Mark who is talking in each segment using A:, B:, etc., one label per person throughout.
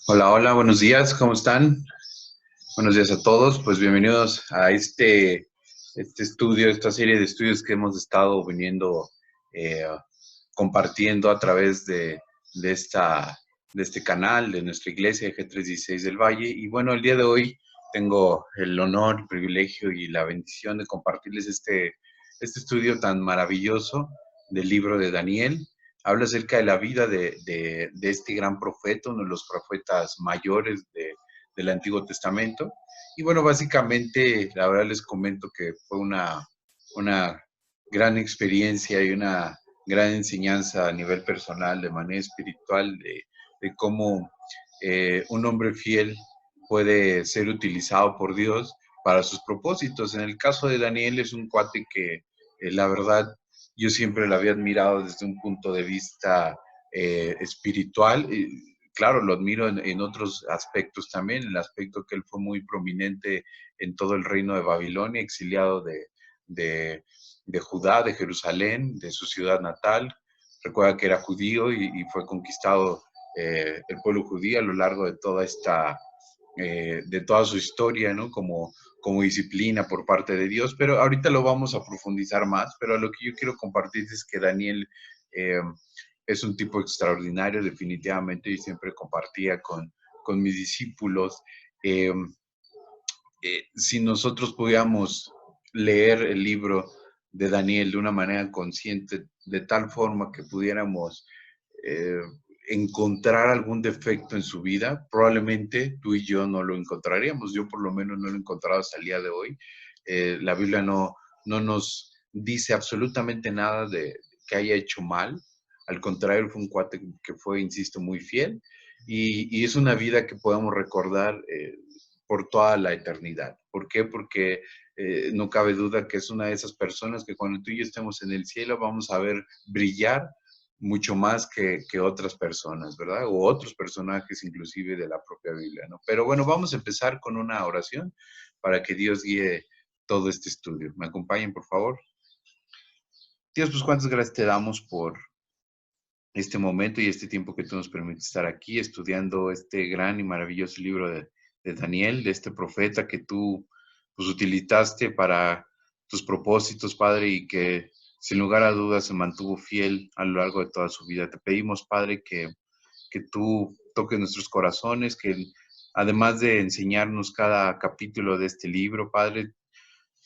A: Hola, hola, buenos días, ¿cómo están? Buenos días a todos, pues bienvenidos a este estudio, esta serie de estudios que hemos estado viniendo eh, compartiendo a través de, esta, de este canal, de nuestra iglesia G316 del Valle. Y bueno, el día de hoy tengo el honor, el privilegio y la bendición de compartirles este estudio tan maravilloso del libro de Daniel. Habla acerca de la vida de este gran profeta, uno de los profetas mayores del Antiguo Testamento. Y bueno, básicamente, la verdad les comento que fue una gran experiencia y una gran enseñanza a nivel personal, de manera espiritual, de cómo un hombre fiel puede ser utilizado por Dios para sus propósitos. En el caso de Daniel es un cuate que la verdad yo siempre lo había admirado desde un punto de vista espiritual. Claro, lo admiro en otros aspectos también, en el aspecto que él fue muy prominente en todo el reino de Babilonia, exiliado de, de Judá, de Jerusalén, de su ciudad natal. Recuerda que era judío y fue conquistado el pueblo judío a lo largo de de toda su historia, ¿no? Como disciplina por parte de Dios, pero ahorita lo vamos a profundizar más, pero a lo que yo quiero compartir es que Daniel eh, es un tipo extraordinario, definitivamente, y siempre compartía con mis discípulos. Eh, si nosotros pudiéramos leer el libro de Daniel de una manera consciente, de tal forma que pudiéramos eh, encontrar algún defecto en su vida, probablemente tú y yo no lo encontraríamos. Yo por lo menos no lo he encontrado hasta el día de hoy. La Biblia no nos dice absolutamente nada de que haya hecho mal. Al contrario, fue un cuate que fue, insisto, muy fiel. Y es una vida que podemos recordar por toda la eternidad. ¿Por qué? Porque no cabe duda que es una de esas personas que cuando tú y yo estemos en el cielo vamos a ver brillar mucho más que otras personas, ¿verdad? O otros personajes inclusive de la propia Biblia, ¿no? Pero bueno, vamos a empezar con una oración para que Dios guíe todo este estudio. ¿Me acompañen, por favor? Dios, pues cuántas gracias te damos por este momento y este tiempo que tú nos permites estar aquí estudiando este gran y maravilloso libro de Daniel, de este profeta que tú pues utilizaste para tus propósitos, Padre, y que sin lugar a dudas se mantuvo fiel a lo largo de toda su vida. Te pedimos, Padre, que tú toques nuestros corazones, que además de enseñarnos cada capítulo de este libro, Padre,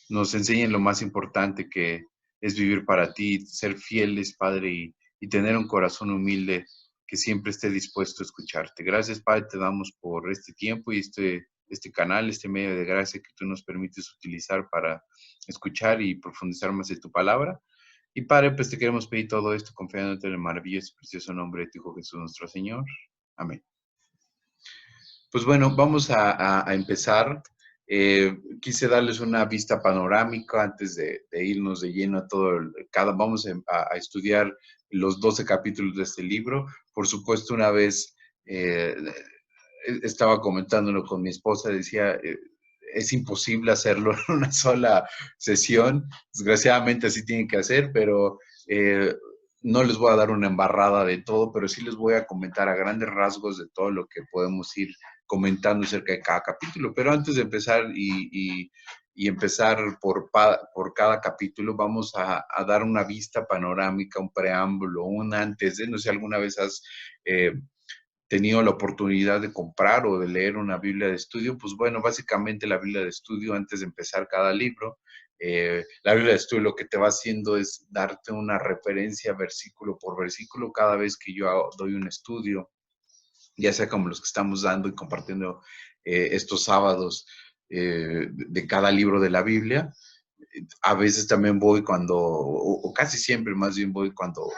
A: nos enseñen lo más importante que es vivir para ti, ser fieles, Padre, y tener un corazón humilde que siempre esté dispuesto a escucharte. Gracias, Padre, te damos por este tiempo y este canal, este medio de gracia que tú nos permites utilizar para escuchar y profundizar más de tu palabra. Y Padre, pues te queremos pedir todo esto confiándote en el maravilloso y precioso nombre de tu Hijo Jesús nuestro Señor. Amén. Pues bueno, vamos a empezar. Quise darles una vista panorámica antes de irnos de lleno a todo, vamos a estudiar los 12 capítulos de este libro. Por supuesto, una vez estaba comentándolo con mi esposa, decía, es imposible hacerlo en una sola sesión. Desgraciadamente así tiene que hacer, pero no les voy a dar una embarrada de todo, pero sí les voy a comentar a grandes rasgos de todo lo que podemos ir comentando acerca de cada capítulo. Pero antes de empezar y empezar por cada capítulo, vamos a dar una vista panorámica, un preámbulo, un antes de, no sé, alguna vez has tenido la oportunidad de comprar o de leer una Biblia de estudio, pues bueno, básicamente la Biblia de estudio antes de empezar cada libro, la Biblia de estudio lo que te va haciendo es darte una referencia versículo por versículo cada vez que yo doy un estudio, ya sea como los que estamos dando y compartiendo estos sábados de cada libro de la Biblia. A veces también voy o casi siempre más bien voy cuando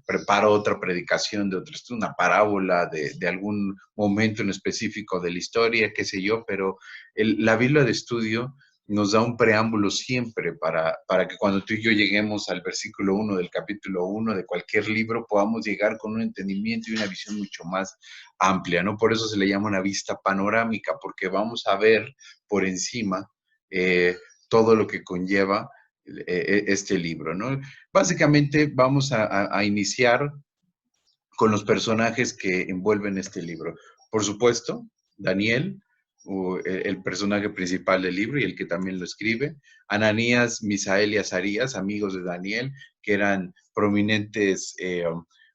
A: preparo otra predicación de otro, una parábola de algún momento en específico de la historia, qué sé yo, pero la Biblia de estudio nos da un preámbulo siempre para que cuando tú y yo lleguemos al versículo 1 del capítulo 1 de cualquier libro, podamos llegar con un entendimiento y una visión mucho más amplia, ¿no? Por eso se le llama una vista panorámica, porque vamos a ver por encima todo lo que conlleva este libro, ¿no? Básicamente vamos a iniciar con los personajes que envuelven este libro. Por supuesto, Daniel, el personaje principal del libro y el que también lo escribe, Ananías, Misael y Azarías, amigos de Daniel, que eran prominentes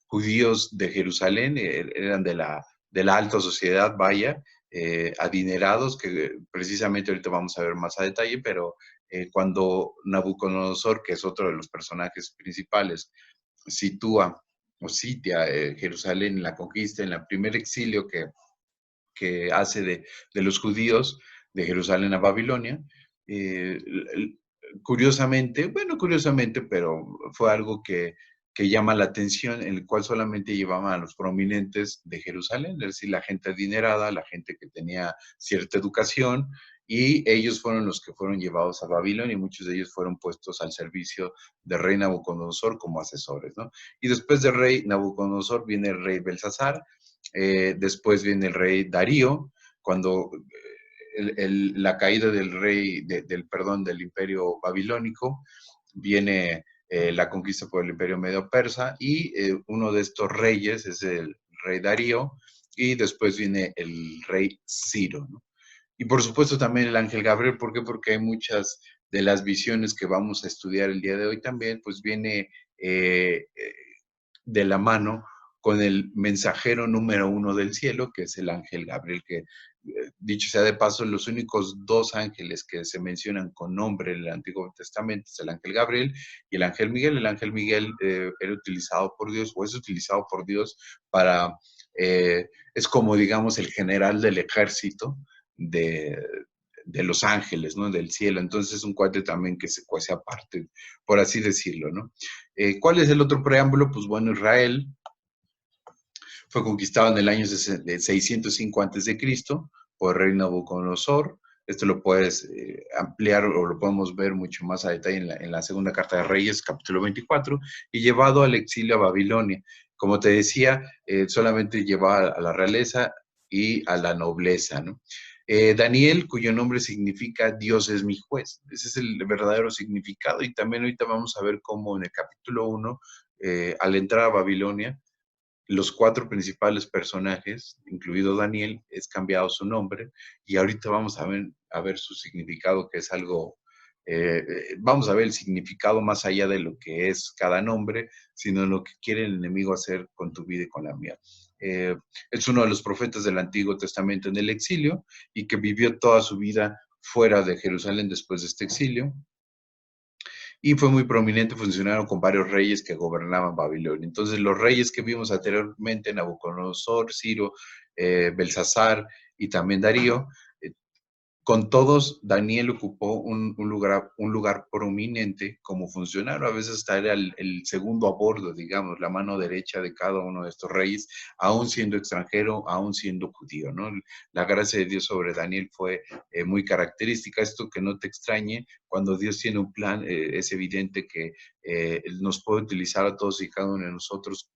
A: judíos de Jerusalén, eran de la alta sociedad, vaya, adinerados, que precisamente ahorita vamos a ver más a detalle, pero cuando Nabucodonosor, que es otro de los personajes principales, sitúa o sitia Jerusalén en la conquista, en el primer exilio que hace de los judíos de Jerusalén a Babilonia. Eh, Curiosamente, bueno, curiosamente, pero fue algo que llama la atención, en el cual solamente llevaban a los prominentes de Jerusalén, es decir, la gente adinerada, la gente que tenía cierta educación, y ellos fueron los que fueron llevados a Babilonia y muchos de ellos fueron puestos al servicio del rey Nabucodonosor como asesores, ¿no? Y después del rey Nabucodonosor viene el rey Belsasar, después viene el rey Darío, cuando la caída del rey, perdón, del imperio babilónico, viene la conquista por el imperio medio persa y uno de estos reyes es el rey Darío y después viene el rey Ciro, ¿no? Y por supuesto también el ángel Gabriel, ¿por qué? Porque hay muchas de las visiones que vamos a estudiar el día de hoy también, pues viene de la mano con el mensajero número uno del cielo, que es el ángel Gabriel, que dicho sea de paso, los únicos dos ángeles que se mencionan con nombre en el Antiguo Testamento es el ángel Gabriel y el ángel Miguel. El ángel Miguel era utilizado por Dios o es utilizado por Dios para, es como digamos el general del ejército de los ángeles, ¿no? Del cielo. Entonces es un cuate también que se cuece aparte, por así decirlo, ¿no? ¿Cuál es el otro preámbulo? Pues bueno, Israel fue conquistado en el año 605 a.C. por el rey Nabucodonosor. Esto lo puedes ampliar o lo podemos ver mucho más a detalle en la segunda carta de Reyes, capítulo 24, y llevado al exilio a Babilonia. Como te decía, solamente llevaba a la realeza y a la nobleza, ¿no? Daniel, cuyo nombre significa Dios es mi juez. Ese es el verdadero significado y también ahorita vamos a ver cómo en el capítulo 1, al entrar a Babilonia, los cuatro principales personajes, incluido Daniel, es cambiado su nombre y ahorita vamos a ver su significado, que es algo, vamos a ver el significado más allá de lo que es cada nombre, sino lo que quiere el enemigo hacer con tu vida y con la mía. Es uno de los profetas del Antiguo Testamento en el exilio y que vivió toda su vida fuera de Jerusalén después de este exilio y fue muy prominente, funcionaron con varios reyes que gobernaban Babilonia. Entonces, los reyes que vimos anteriormente, Nabucodonosor, Ciro, Belsasar y también Darío, con todos, Daniel ocupó un lugar prominente como funcionario. A veces hasta era el segundo a bordo, digamos, la mano derecha de cada uno de estos reyes, aún siendo extranjero, aún siendo judío, ¿no? La gracia de Dios sobre Daniel fue muy característica. Esto que no te extrañe, cuando Dios tiene un plan, es evidente que nos puede utilizar a todos y cada uno de nosotros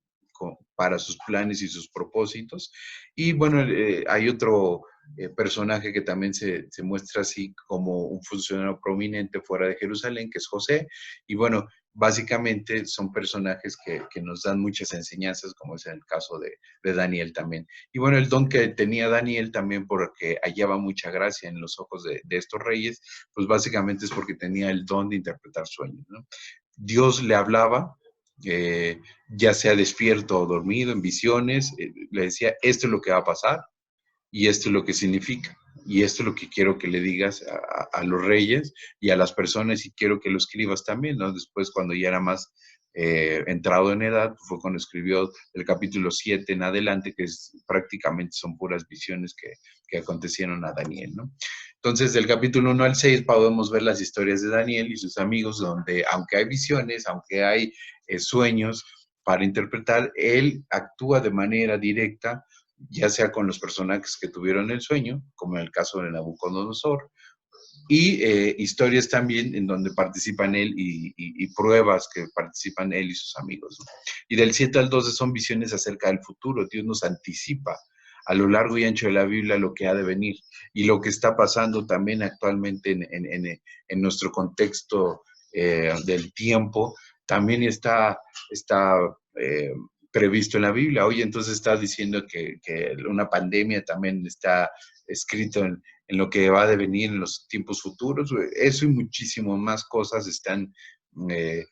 A: para sus planes y sus propósitos. Y bueno, hay otro personaje que también se muestra así como un funcionario prominente fuera de Jerusalén, que es José. Y bueno, básicamente son personajes que nos dan muchas enseñanzas, como es en el caso de Daniel también. Y bueno, el don que tenía Daniel también, porque hallaba mucha gracia en los ojos de estos reyes, pues básicamente es porque tenía el don de interpretar sueños, ¿no? Dios le hablaba, ya sea despierto o dormido, en visiones, le decía, esto es lo que va a pasar, y esto es lo que significa. Y esto es lo que quiero que le digas a los reyes y a las personas y quiero que lo escribas también, ¿no? Después, cuando ya era más entrado en edad, fue cuando escribió el capítulo 7 en adelante, que prácticamente son puras visiones que acontecieron a Daniel, ¿no? Entonces, del capítulo 1 al 6 podemos ver las historias de Daniel y sus amigos, donde aunque hay visiones, aunque hay sueños para interpretar, él actúa de manera directa, ya sea con los personajes que tuvieron el sueño, como en el caso de Nabucodonosor, y historias también en donde participan él y pruebas que participan él y sus amigos, ¿no? Y del 7 al 12 son visiones acerca del futuro. Dios nos anticipa a lo largo y ancho de la Biblia lo que ha de venir y lo que está pasando también actualmente en nuestro contexto del tiempo. También está previsto en la Biblia. Oye, entonces estás diciendo que una pandemia también está escrito en lo que va a devenir en los tiempos futuros. Eso y muchísimas más cosas están eh,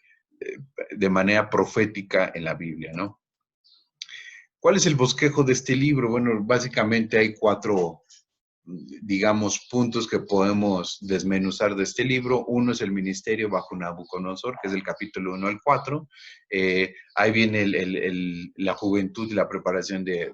A: de manera profética en la Biblia, ¿no? ¿Cuál es el bosquejo de este libro? Bueno, básicamente hay cuatro, digamos, puntos que podemos desmenuzar de este libro. Uno es el ministerio bajo Nabucodonosor, que es el capítulo 1 al 4. Ahí viene la juventud y la preparación de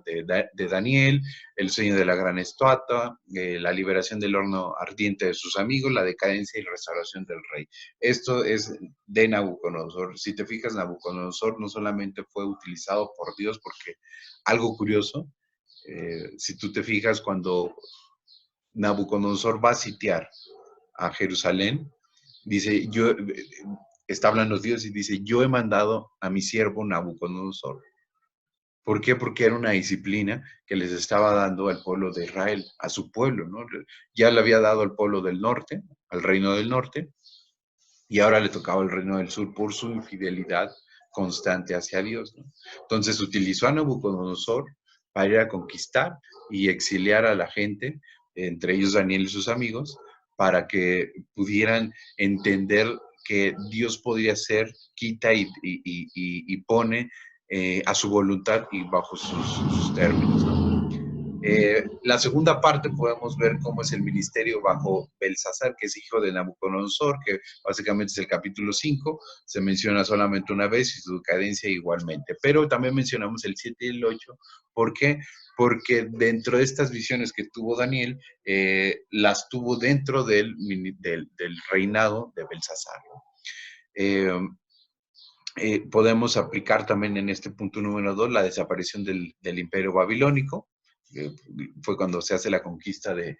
A: Daniel, el sueño de la gran estatua, la liberación del horno ardiente de sus amigos, la decadencia y restauración del rey. Esto es de Nabucodonosor. Si te fijas, Nabucodonosor no solamente fue utilizado por Dios, porque algo curioso, si tú te fijas, cuando Nabucodonosor va a sitiar a Jerusalén, dice, está hablando Dios y dice, yo he mandado a mi siervo Nabucodonosor. ¿Por qué? Porque era una disciplina que les estaba dando al pueblo de Israel, a su pueblo, ¿no? Ya le había dado al pueblo del norte, al reino del norte, y ahora le tocaba el reino del sur por su infidelidad constante hacia Dios, ¿no? Entonces utilizó a Nabucodonosor para ir a conquistar y exiliar a la gente, entre ellos Daniel y sus amigos, para que pudieran entender que Dios podía ser, quita y pone a su voluntad y bajo sus términos, ¿no? La segunda parte podemos ver cómo es el ministerio bajo Belsasar, que es hijo de Nabucodonosor, que básicamente es el capítulo 5, se menciona solamente una vez y su decadencia igualmente. Pero también mencionamos el 7 y el 8, ¿por qué? Porque dentro de estas visiones que tuvo Daniel, las tuvo dentro del reinado de Belsasar. Eh, podemos aplicar también en este punto número 2 la desaparición del imperio babilónico, fue cuando se hace la conquista del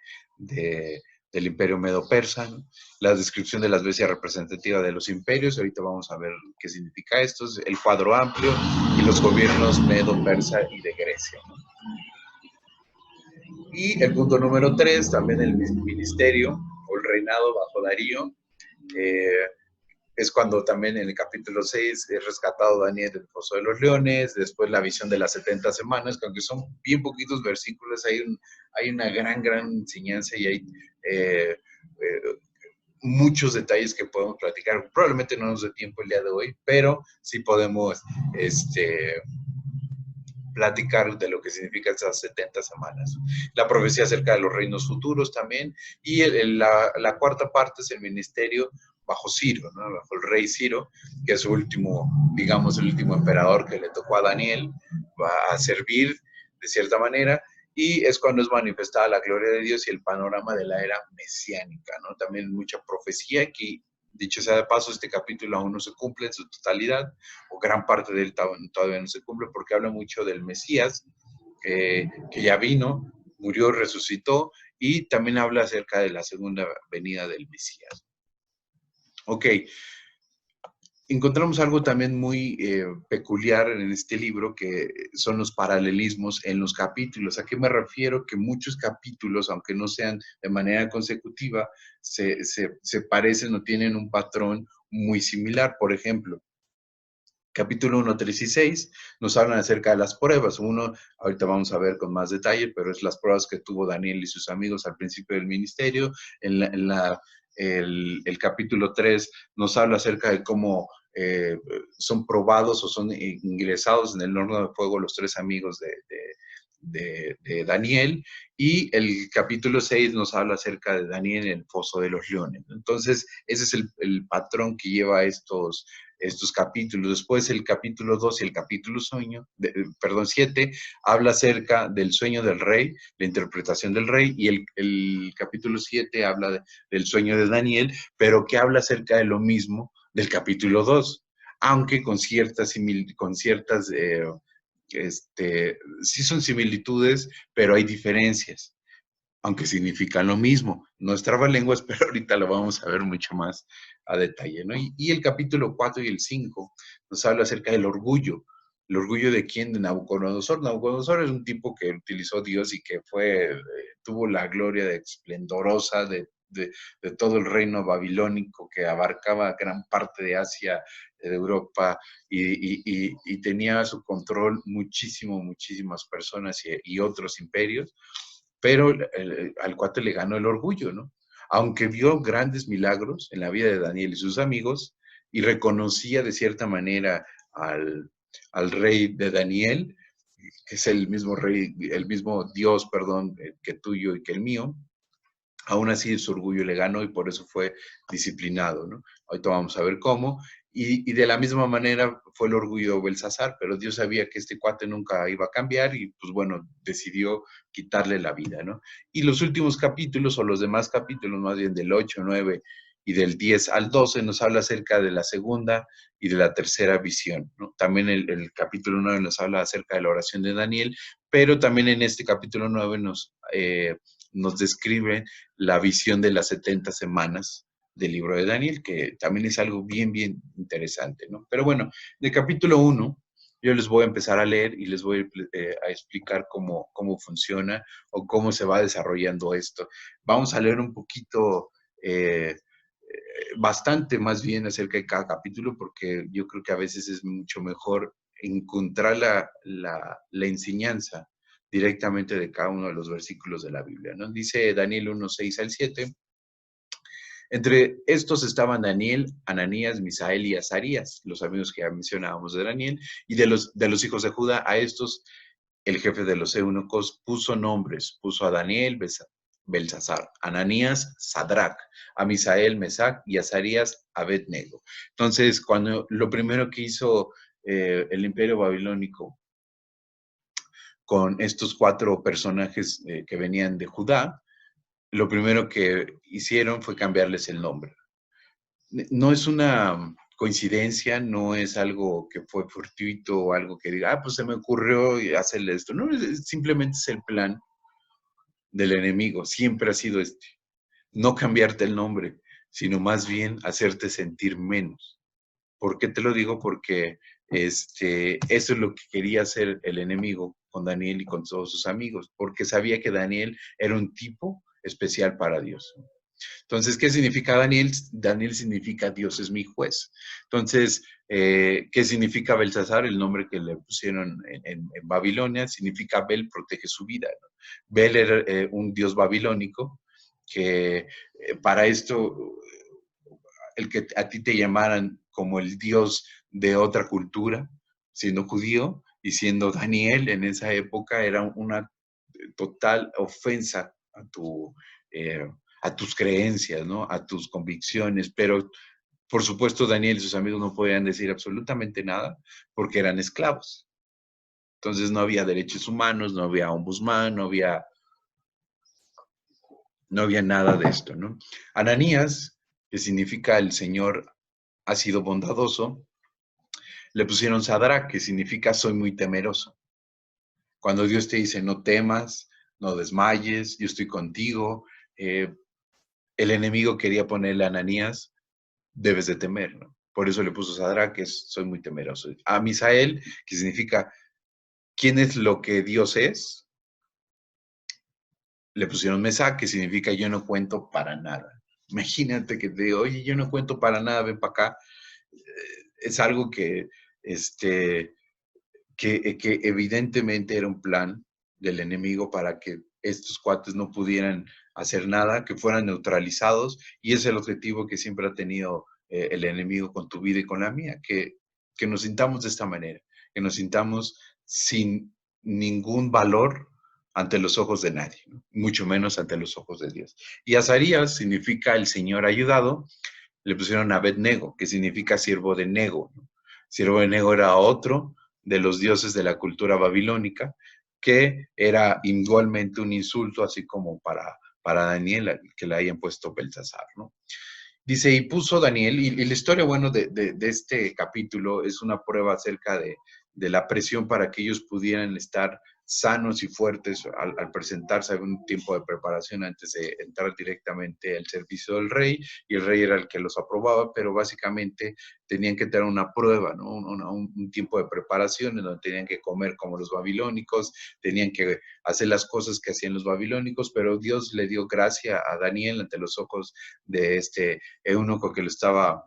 A: imperio medo-persa, ¿no? La descripción de las bestias representativas de los imperios, ahorita vamos a ver qué significa esto, el cuadro amplio y los gobiernos medo-persa y de Grecia, ¿no? Y el punto número 3, también el ministerio o el reinado bajo Darío, eh, es cuando también en el capítulo 6 es rescatado Daniel del foso de los leones, después la visión de las 70 semanas, que aunque son bien poquitos versículos, hay una gran enseñanza y hay muchos detalles que podemos platicar. Probablemente no nos dé tiempo el día de hoy, pero sí podemos platicar de lo que significa esas 70 semanas. La profecía acerca de los reinos futuros también, y la cuarta parte es el ministerio bajo Ciro, ¿no? Bajo el rey Ciro, que es su último, digamos, el último emperador que le tocó a Daniel, va a servir de cierta manera, y es cuando es manifestada la gloria de Dios y el panorama de la era mesiánica, ¿no? También mucha profecía que, dicho sea de paso, este capítulo aún no se cumple en su totalidad, o gran parte de él todavía no se cumple, porque habla mucho del Mesías, que ya vino, murió, resucitó, y también habla acerca de la segunda venida del Mesías. Ok, encontramos algo también muy peculiar en este libro, que son los paralelismos en los capítulos. ¿A qué me refiero? Que muchos capítulos, aunque no sean de manera consecutiva, se parecen o tienen un patrón muy similar. Por ejemplo, capítulo 1, 3 y 6 nos hablan acerca de las pruebas. Uno, ahorita vamos a ver con más detalle, pero es las pruebas que tuvo Daniel y sus amigos al principio del ministerio. El capítulo 3 nos habla acerca de cómo son probados o son ingresados en el horno de fuego los tres amigos de Daniel, y el capítulo 6 nos habla acerca de Daniel en el foso de los leones. Entonces, ese es el patrón que lleva estos capítulos. Después el capítulo 2 y el capítulo 7 habla acerca del sueño del rey, la interpretación del rey, y el capítulo 7 habla del sueño de Daniel, pero que habla acerca de lo mismo del capítulo 2, aunque con ciertas sí son similitudes, pero hay diferencias, aunque significan lo mismo. No es trabalenguas, pero ahorita lo vamos a ver mucho más a detalle, ¿no? Y el capítulo 4 y el 5 nos habla acerca del orgullo. ¿El orgullo de quién? De Nabucodonosor. Nabucodonosor es un tipo que utilizó Dios y que tuvo la gloria esplendorosa de todo el reino babilónico que abarcaba gran parte de Asia de Europa y tenía a su control muchísimas personas y otros imperios, pero al cuate le ganó el orgullo, ¿no? Aunque vio grandes milagros en la vida de Daniel y sus amigos y reconocía de cierta manera al rey de Daniel, que es el mismo rey, el mismo Dios, perdón, que tuyo y que el mío, aún así su orgullo le ganó y por eso fue disciplinado, ¿no? Ahorita vamos a ver cómo. Y de la misma manera fue el orgullo de Belsasar, pero Dios sabía que este cuate nunca iba a cambiar y pues bueno, decidió quitarle la vida, ¿no? Y los últimos capítulos, o los demás capítulos, más bien del 8, 9 y del 10 al 12, nos habla acerca de la segunda y de la tercera visión, ¿no? También el capítulo 9 nos habla acerca de la oración de Daniel, pero también en este capítulo 9 nos describe la visión de las 70 semanas del libro de Daniel, que también es algo bien interesante, ¿no? Pero bueno, del capítulo 1, yo les voy a empezar a leer y les voy a explicar cómo funciona o cómo se va desarrollando esto. Vamos a leer un poquito, bastante más bien acerca de cada capítulo, porque yo creo que a veces es mucho mejor encontrar la enseñanza directamente de cada uno de los versículos de la Biblia, ¿no? Dice Daniel 1, 6 al 7. Entre estos estaban Daniel, Ananías, Misael y Azarías, los amigos que ya mencionábamos de Daniel, y de los hijos de Judá. A estos el jefe de los eunucos puso nombres, puso a Daniel, Belsasar, Ananías, Sadrach, a Misael, Mesac y Azarías, Abednego. Entonces, cuando lo primero que hizo el imperio babilónico con estos 4 personajes que venían de Judá, lo primero que hicieron fue cambiarles el nombre. No es una coincidencia, no es algo que fue fortuito o algo que diga, pues se me ocurrió hacerle esto. No, simplemente es el plan del enemigo, siempre ha sido este. No cambiarte el nombre, sino más bien hacerte sentir menos. ¿Por qué te lo digo? Porque eso es lo que quería hacer el enemigo con Daniel y con todos sus amigos, porque sabía que Daniel era un tipo especial para Dios. Entonces, ¿qué significa Daniel? Daniel significa Dios es mi juez. Entonces, ¿qué significa Belsasar? El nombre que le pusieron en Babilonia significa Bel protege su vida, ¿no? Bel era un dios babilónico que para esto, el que a ti te llamaran como el dios de otra cultura, siendo judío y siendo Daniel en esa época, era una total ofensa eh, a tus creencias, ¿no? A tus convicciones, pero por supuesto Daniel y sus amigos no podían decir absolutamente nada porque eran esclavos. Entonces no había derechos humanos, no había ombudsman, no había nada de esto, ¿no? Ananías, que significa el Señor ha sido bondadoso, le pusieron Sadrach, que significa soy muy temeroso. Cuando Dios te dice no temas, no desmayes, yo estoy contigo, el enemigo quería ponerle a Ananías, debes de temer, ¿no? Por eso le puso Sadrach, que es soy muy temeroso. A Misael, que significa quién es lo que Dios es, le pusieron Mesac, que significa yo no cuento para nada. Imagínate que te digo, oye, yo no cuento para nada, ven para acá. Es algo este, que evidentemente era un plan del enemigo para que estos cuates no pudieran hacer nada, que fueran neutralizados, y es el objetivo que siempre ha tenido el enemigo con tu vida y con la mía, que nos sintamos de esta manera, que nos sintamos sin ningún valor ante los ojos de nadie, ¿no? Mucho menos ante los ojos de Dios. Y Azarías significa el Señor ayudado, le pusieron Abednego, que significa siervo de Nego, ¿no? Siervo de Nego era otro de los dioses de la cultura babilónica, que era igualmente un insulto, así como para Daniel, que le hayan puesto Belsasar, ¿no? Dice, y puso Daniel, y la historia, bueno, de este capítulo es una prueba acerca de la presión para que ellos pudieran estar sanos y fuertes al presentarse a un tiempo de preparación antes de entrar directamente al servicio del rey, y el rey era el que los aprobaba, pero básicamente tenían que tener una prueba, ¿no? Un tiempo de preparación en donde tenían que comer como los babilónicos, tenían que hacer las cosas que hacían los babilónicos, pero Dios le dio gracia a Daniel ante los ojos de este eunuco que lo estaba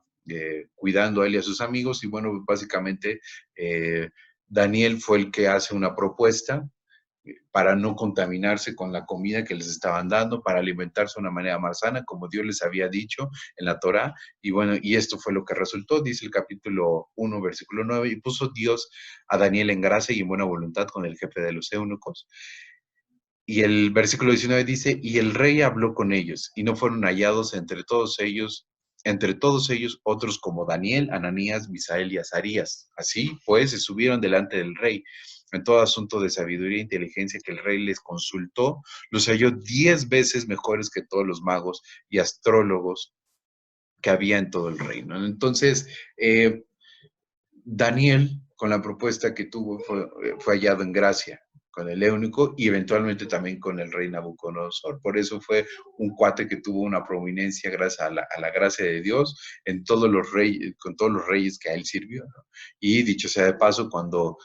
A: cuidando a él y a sus amigos. Y bueno, básicamente Daniel fue el que hace una propuesta para no contaminarse con la comida que les estaban dando, para alimentarse de una manera más sana, como Dios les había dicho en la Torá. Y bueno, y esto fue lo que resultó, dice el capítulo 1, versículo 9, y puso Dios a Daniel en gracia y en buena voluntad con el jefe de los eunucos. Y el versículo 19 dice, y el rey habló con ellos, y no fueron hallados entre todos ellos otros como Daniel, Ananías, Misael y Azarías. Así pues, se subieron delante del rey. En todo asunto de sabiduría e inteligencia que el rey les consultó, los halló 10 veces mejores que todos los magos y astrólogos que había en todo el reino. Entonces, Daniel, con la propuesta que tuvo, fue hallado en gracia con el eunuco y eventualmente también con el rey Nabucodonosor. Por eso fue un cuate que tuvo una prominencia gracias a la gracia de Dios en todos los reyes, con todos los reyes que a él sirvió, ¿no? Y dicho sea de paso, cuando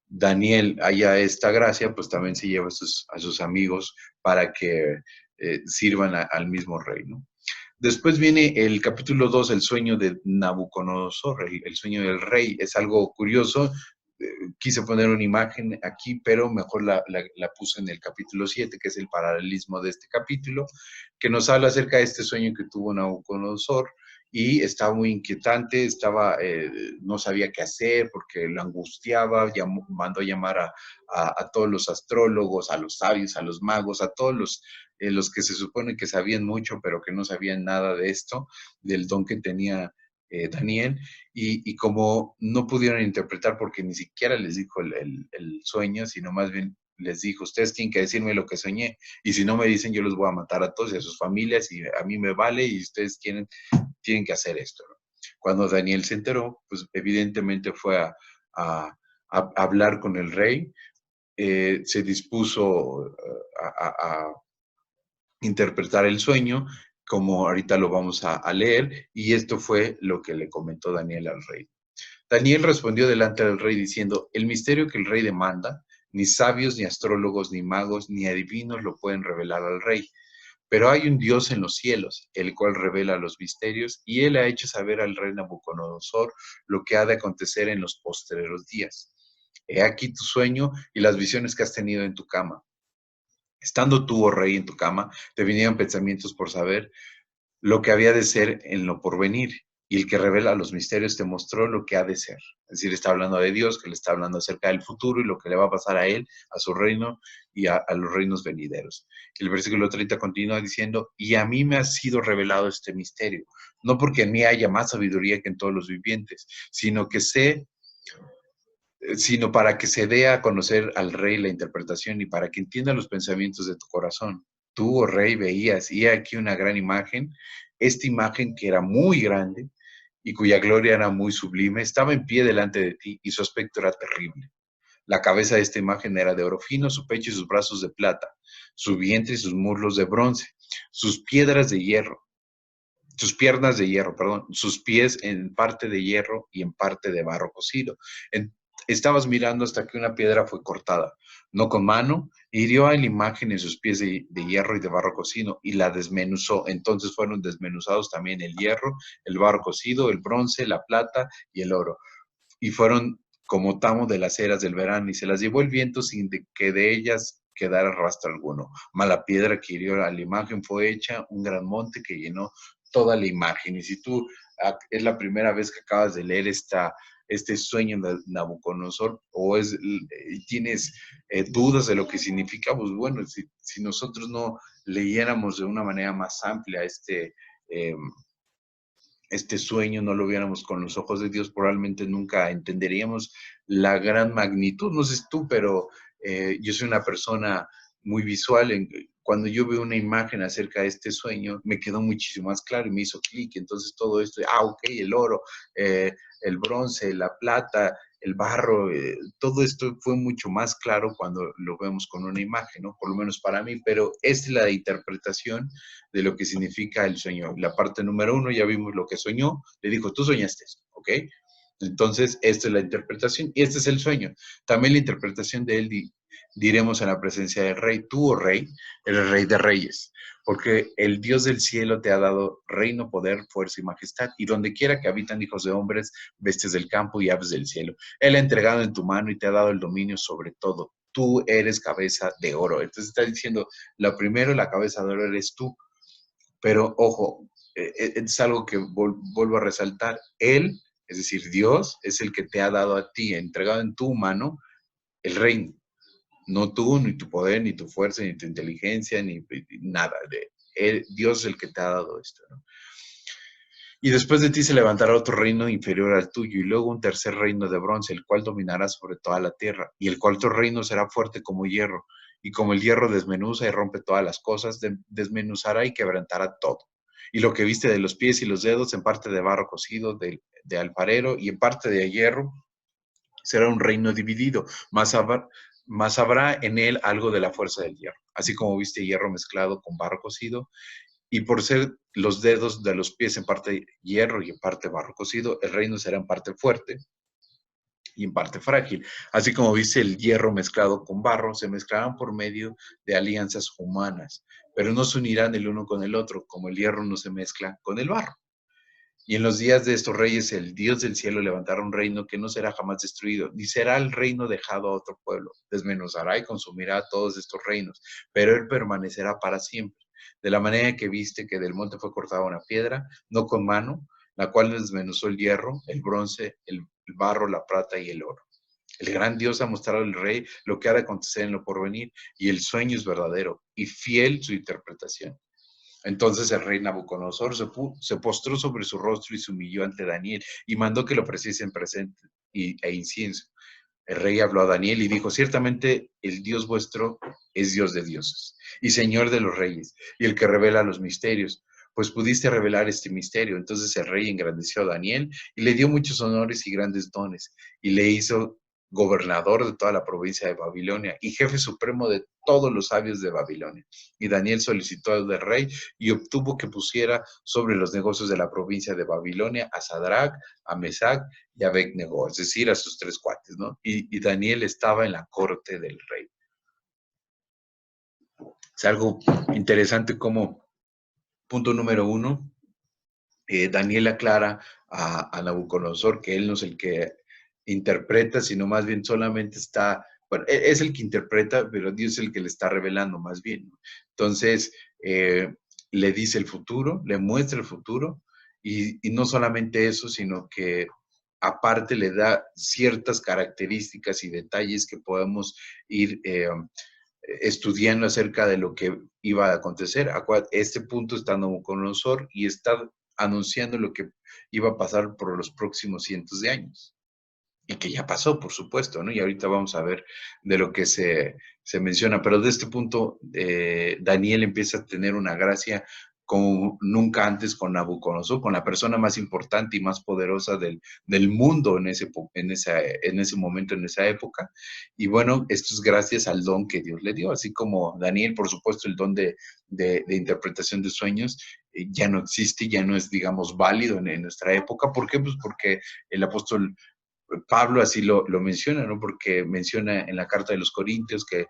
A: Daniel haya esta gracia, pues también se lleva a sus amigos para que sirvan al mismo rey, ¿no? Después viene el capítulo 2, el sueño de Nabucodonosor, el sueño del rey. Es algo curioso. Quise poner una imagen aquí, pero mejor la puse en el capítulo 7, que es el paralelismo de este capítulo, que nos habla acerca de este sueño que tuvo Nabucodonosor y estaba muy inquietante, no sabía qué hacer porque lo angustiaba, mandó a llamar a todos los astrólogos, a los sabios, a los magos, a todos los que se supone que sabían mucho, pero que no sabían nada de esto, del don que tenía Daniel, y como no pudieron interpretar porque ni siquiera les dijo el sueño, sino más bien les dijo, ustedes tienen que decirme lo que soñé, y si no me dicen, yo los voy a matar a todos y a sus familias, y a mí me vale, y ustedes tienen que hacer esto, ¿no? Cuando Daniel se enteró, pues evidentemente fue a hablar con el rey, se dispuso a interpretar el sueño, como ahorita lo vamos a leer, y esto fue lo que le comentó Daniel al rey. Daniel respondió delante del rey diciendo, el misterio que el rey demanda, ni sabios, ni astrólogos, ni magos, ni adivinos lo pueden revelar al rey. Pero hay un Dios en los cielos, el cual revela los misterios, y él ha hecho saber al rey Nabucodonosor lo que ha de acontecer en los postreros días. He aquí tu sueño y las visiones que has tenido en tu cama. Estando tú, oh rey, en tu cama, te vinieron pensamientos por saber lo que había de ser en lo porvenir, y el que revela los misterios te mostró lo que ha de ser. Es decir, está hablando de Dios, que le está hablando acerca del futuro y lo que le va a pasar a él, a su reino y a los reinos venideros. El versículo 30 continúa diciendo, y a mí me ha sido revelado este misterio, no porque en mí haya más sabiduría que en todos los vivientes, sino para que se dé a conocer al rey la interpretación y para que entienda los pensamientos de tu corazón. Tú, oh rey, veías, y he aquí una gran imagen, esta imagen que era muy grande y cuya gloria era muy sublime, estaba en pie delante de ti y su aspecto era terrible. La cabeza de esta imagen era de oro fino, su pecho y sus brazos de plata, su vientre y sus muslos de bronce, sus piedras de hierro, sus piernas de hierro, perdón, sus pies en parte de hierro y en parte de barro cocido. Estabas mirando hasta que una piedra fue cortada, no con mano, hirió a la imagen en sus pies de hierro y de barro cocido y la desmenuzó. Entonces fueron desmenuzados también el hierro, el barro cocido, el bronce, la plata y el oro. Y fueron como tamo de las eras del verano y se las llevó el viento sin que de ellas quedara rastro alguno. Mala piedra que hirió a la imagen fue hecha un gran monte que llenó toda la imagen. Y si tú es la primera vez que acabas de leer este sueño de Nabucodonosor o tienes dudas de lo que significa, pues bueno, si nosotros no leyéramos de una manera más amplia este sueño, no lo viéramos con los ojos de Dios, probablemente nunca entenderíamos la gran magnitud. No sé tú, pero yo soy una persona muy visual. Cuando yo veo una imagen acerca de este sueño, me quedó muchísimo más claro y me hizo clic. Entonces todo esto, ok, el oro, el bronce, la plata, el barro, todo esto fue mucho más claro cuando lo vemos con una imagen, ¿no? Por lo menos para mí, pero esta es la interpretación de lo que significa el sueño. La parte número 1, ya vimos lo que soñó, le dijo, tú soñaste esto, ¿ok? Entonces, esta es la interpretación y este es el sueño. También la interpretación de él Diremos en la presencia del rey, tú, oh rey, eres rey de reyes, porque el Dios del cielo te ha dado reino, poder, fuerza y majestad, y donde quiera que habitan hijos de hombres, bestias del campo y aves del cielo. Él ha entregado en tu mano y te ha dado el dominio sobre todo. Tú eres cabeza de oro. Entonces está diciendo, lo primero, la cabeza de oro eres tú. Pero ojo, es algo que vuelvo a resaltar. Él, es decir, Dios, es el que te ha dado a ti, entregado en tu mano, el reino. No tú, ni tu poder, ni tu fuerza, ni tu inteligencia, ni nada. Dios es el que te ha dado esto, ¿no? Y después de ti se levantará otro reino inferior al tuyo, y luego un tercer reino de bronce, el cual dominará sobre toda la tierra. Y el cuarto reino será fuerte como hierro, y como el hierro desmenuza y rompe todas las cosas, desmenuzará y quebrantará todo. Y lo que viste de los pies y los dedos, en parte de barro cocido de alfarero y en parte de hierro, será un reino dividido, más habrá en él algo de la fuerza del hierro. Así como viste hierro mezclado con barro cocido, y por ser los dedos de los pies en parte hierro y en parte barro cocido, el reino será en parte fuerte y en parte frágil. Así como viste el hierro mezclado con barro, se mezclarán por medio de alianzas humanas, pero no se unirán el uno con el otro, como el hierro no se mezcla con el barro. Y en los días de estos reyes, el Dios del cielo levantará un reino que no será jamás destruido, ni será el reino dejado a otro pueblo. Desmenuzará y consumirá todos estos reinos, pero él permanecerá para siempre. De la manera que viste que del monte fue cortada una piedra, no con mano, la cual desmenuzó el hierro, el bronce, el barro, la plata y el oro. El gran Dios ha mostrado al rey lo que ha de acontecer en lo porvenir, y el sueño es verdadero, y fiel su interpretación. Entonces el rey Nabucodonosor se postró sobre su rostro y se humilló ante Daniel y mandó que le ofreciesen presente e incienso. El rey habló a Daniel y dijo, ciertamente el Dios vuestro es Dios de dioses y Señor de los reyes y el que revela los misterios, pues pudiste revelar este misterio. Entonces el rey engrandeció a Daniel y le dio muchos honores y grandes dones y le hizo gobernador de toda la provincia de Babilonia y jefe supremo de todos los sabios de Babilonia. Y Daniel solicitó del rey y obtuvo que pusiera sobre los negocios de la provincia de Babilonia a Sadrach, a Mesach y a Abednego, es decir, a sus tres cuates, ¿no? Y Daniel estaba en la corte del rey. Es algo interesante como, punto número uno, Daniel aclara a Nabucodonosor que él no es el que interpreta, sino más bien solamente está, bueno, es el que interpreta, pero Dios es el que le está revelando más bien, ¿no? Entonces, le dice el futuro, le muestra el futuro, y no solamente eso, sino que aparte le da ciertas características y detalles que podemos ir estudiando acerca de lo que iba a acontecer. Este punto está Nabucodonosor y está anunciando lo que iba a pasar por los próximos cientos de años. Y que ya pasó, por supuesto, ¿no? Y ahorita vamos a ver de lo que se menciona. Pero de este punto, Daniel empieza a tener una gracia como nunca antes con Nabucodonosor, con la persona más importante y más poderosa del mundo en ese momento, en esa época. Y bueno, esto es gracias al don que Dios le dio, así como Daniel, por supuesto, el don de interpretación de sueños ya no existe, ya no es, digamos, válido en nuestra época. ¿Por qué? Pues porque el apóstol Pablo así lo menciona, ¿no? Porque menciona en la carta de los Corintios que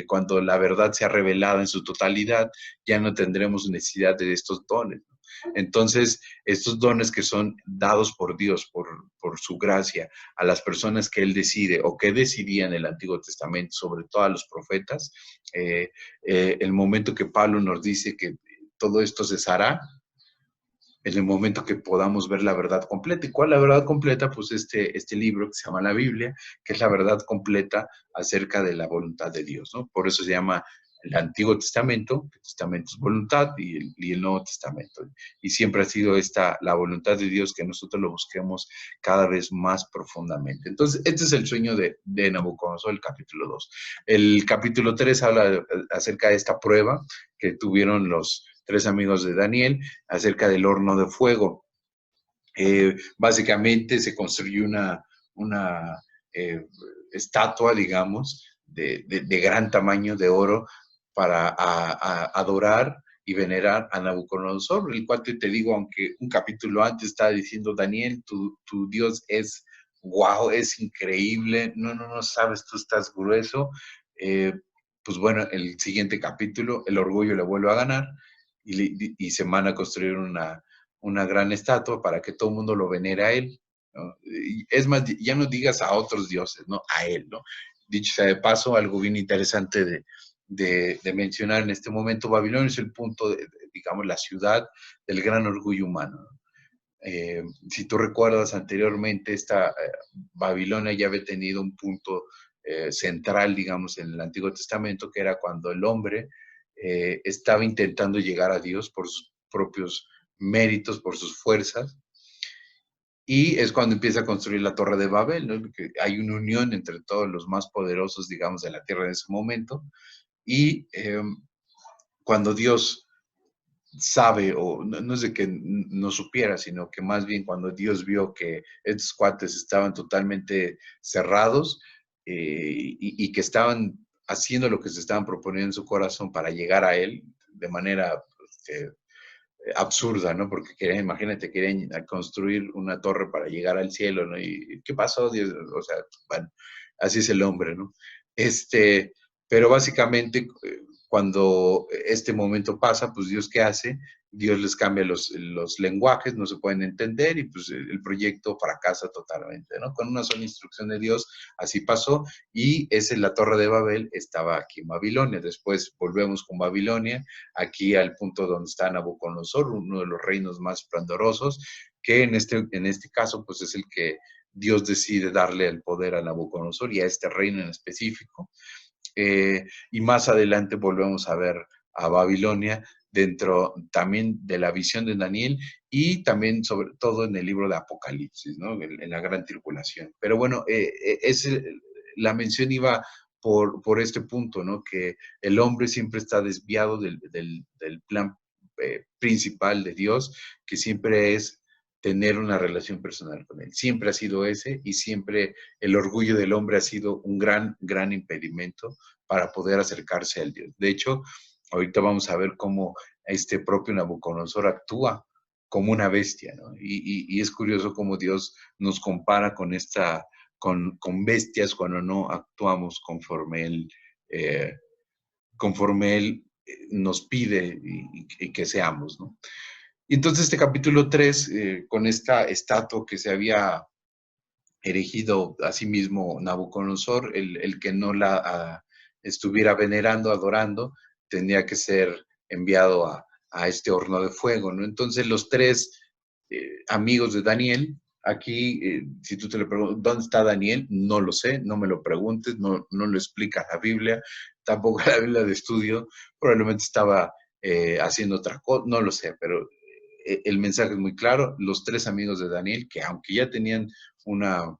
A: cuando la verdad sea revelada en su totalidad, ya no tendremos necesidad de estos dones, ¿no? Entonces, estos dones que son dados por Dios, por su gracia, a las personas que Él decide o que decidía en el Antiguo Testamento, sobre todo a los profetas, el momento que Pablo nos dice que todo esto cesará, en el momento que podamos ver la verdad completa. ¿Y cuál es la verdad completa? Pues este libro que se llama la Biblia, que es la verdad completa acerca de la voluntad de Dios, ¿no? Por eso se llama el Antiguo Testamento, el Testamento es voluntad, y el Nuevo Testamento. Y siempre ha sido esta la voluntad de Dios, que nosotros lo busquemos cada vez más profundamente. Entonces, este es el sueño de Nabucodonosor, el capítulo 2. El capítulo 3 habla acerca de esta prueba que tuvieron los tres amigos de Daniel acerca del horno de fuego. Básicamente se construyó una estatua, digamos, de gran tamaño de oro para adorar y venerar a Nabucodonosor, el cual te digo, aunque un capítulo antes estaba diciendo, Daniel, tu Dios es wow, es increíble, no sabes, tú estás grueso. Eh, pues bueno, el siguiente capítulo, el orgullo le vuelve a ganar y se van a construir una gran estatua para que todo el mundo lo venere a él, ¿no? Y es más, ya no digas a otros dioses, ¿no? A él, ¿no? Dicho sea de paso, algo bien interesante de mencionar en este momento, Babilonia es el punto, digamos, la ciudad del gran orgullo humano, ¿no? Si tú recuerdas anteriormente, esta Babilonia ya había tenido un punto central, digamos, en el Antiguo Testamento, que era cuando el hombre estaba intentando llegar a Dios por sus propios méritos, por sus fuerzas, y es cuando empieza a construir la Torre de Babel, ¿no? Que hay una unión entre todos los más poderosos, digamos, de la tierra en ese momento, y cuando Dios sabe, o no es de que no supiera, sino que más bien cuando Dios vio que estos cuates estaban totalmente cerrados y que estaban haciendo lo que se estaban proponiendo en su corazón para llegar a Él de manera absurda, ¿no? Porque querían, imagínate, querían construir una torre para llegar al cielo, ¿no? ¿Y qué pasó, Dios? O sea, bueno, así es el hombre, ¿no? Pero básicamente, cuando este momento pasa, pues Dios, ¿qué hace? Dios les cambia los lenguajes, no se pueden entender y pues el proyecto fracasa totalmente, ¿no? Con una sola instrucción de Dios, así pasó y esa es la Torre de Babel, estaba aquí en Babilonia. Después volvemos con Babilonia, aquí al punto donde está Nabucodonosor, uno de los reinos más esplendorosos, que en este caso pues es el que Dios decide darle el poder a Nabucodonosor y a este reino en específico. Y más adelante volvemos a ver a Babilonia dentro también de la visión de Daniel y también sobre todo en el libro de Apocalipsis, ¿no? En la gran tribulación. Pero bueno, la mención iba por este punto, ¿no? Que el hombre siempre está desviado del plan principal de Dios, que siempre es tener una relación personal con Él. Siempre ha sido ese y siempre el orgullo del hombre ha sido un gran impedimento para poder acercarse al Dios. De hecho, ahorita vamos a ver cómo este propio Nabucodonosor actúa como una bestia, ¿no? Y es curioso cómo Dios nos compara con bestias cuando no actuamos eh, conforme Él nos pide y que seamos, ¿no? Y entonces este capítulo 3, con esta estatua que se había erigido a sí mismo Nabucodonosor, el que no la estuviera venerando, adorando, tenía que ser enviado a este horno de fuego, ¿no? Entonces los tres amigos de Daniel, aquí, si tú te le preguntas, ¿dónde está Daniel? No lo sé, no me lo preguntes, no lo explica la Biblia, tampoco la Biblia de estudio, probablemente estaba haciendo otra cosa, no lo sé, pero el mensaje es muy claro, los tres amigos de Daniel, que aunque ya tenían una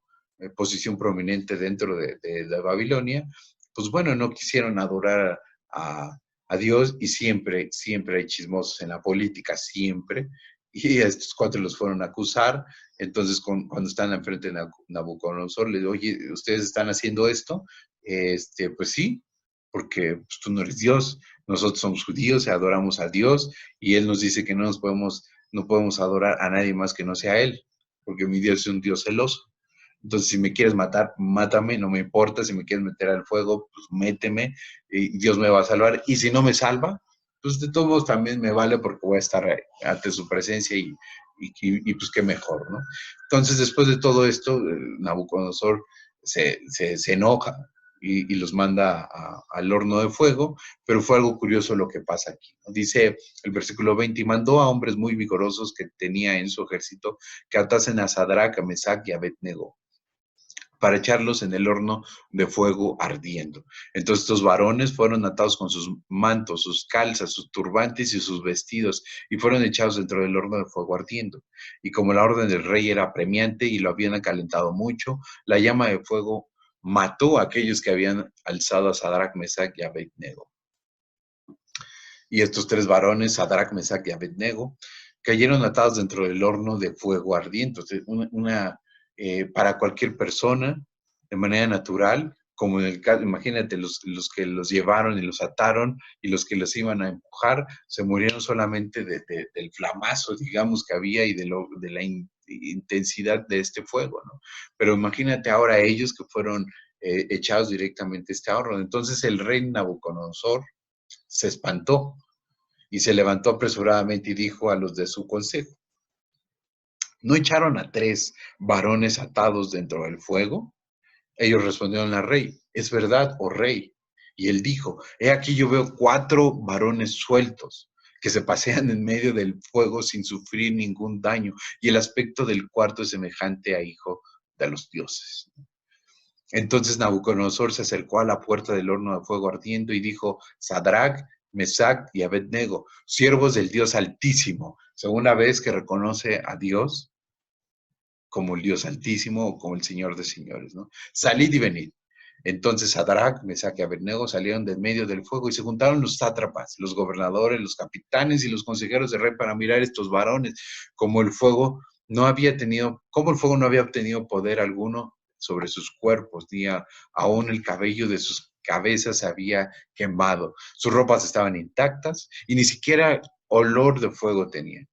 A: posición prominente dentro de Babilonia, pues bueno, no quisieron adorar a Dios y siempre hay chismosos en la política, siempre. Y a estos cuatro los fueron a acusar. Entonces, cuando están enfrente de Nabucodonosor, le digo, oye, ¿ustedes están haciendo esto? Pues sí, porque pues, tú no eres Dios, nosotros somos judíos y adoramos a Dios, y Él nos dice que no podemos adorar a nadie más que no sea Él, porque mi Dios es un Dios celoso. Entonces, si me quieres matar, mátame, no me importa. Si me quieres meter al fuego, pues méteme y Dios me va a salvar. Y si no me salva, pues de todos modos también me vale porque voy a estar ante su presencia pues qué mejor, ¿no? Entonces, después de todo esto, Nabucodonosor se enoja y los manda al horno de fuego, pero fue algo curioso lo que pasa aquí, ¿no? Dice el versículo 20, y mandó a hombres muy vigorosos que tenía en su ejército que atasen a Sadrach, a Mesach y a Abednego para echarlos en el horno de fuego ardiendo. Entonces estos varones fueron atados con sus mantos, sus calzas, sus turbantes y sus vestidos, y fueron echados dentro del horno de fuego ardiendo. Y como la orden del rey era apremiante y lo habían acalentado mucho, la llama de fuego mató a aquellos que habían alzado a Sadrach, Mesach y Abednego. Y estos tres varones, Sadrach, Mesach y Abednego, cayeron atados dentro del horno de fuego ardiente. Entonces, para cualquier persona, de manera natural, como en el caso, imagínate, los que los llevaron y los ataron y los que los iban a empujar, se murieron solamente del flamazo, digamos, que había y de la intensidad de este fuego, ¿no? Pero imagínate ahora ellos que fueron echados directamente a este horno. Entonces el rey Nabucodonosor se espantó y se levantó apresuradamente y dijo a los de su consejo: ¿no echaron a 3 varones atados dentro del fuego? Ellos respondieron al rey: es verdad, oh rey. Y él dijo: he aquí yo veo 4 varones sueltos que se pasean en medio del fuego sin sufrir ningún daño, y el aspecto del cuarto es semejante a hijo de los dioses. Entonces Nabucodonosor se acercó a la puerta del horno de fuego ardiendo y dijo: Sadrach, Mesach y Abednego, siervos del Dios Altísimo. Segunda vez que reconoce a Dios como el Dios Altísimo o como el Señor de señores, ¿no? Salid y venid. Entonces Sadrach, Mesach y Abednego salieron de medio del fuego y se juntaron los sátrapas, los gobernadores, los capitanes y los consejeros del rey para mirar estos varones, como el fuego como el fuego no había obtenido poder alguno sobre sus cuerpos, ni aún el cabello de sus cabezas se había quemado. Sus ropas estaban intactas y ni siquiera olor de fuego tenían.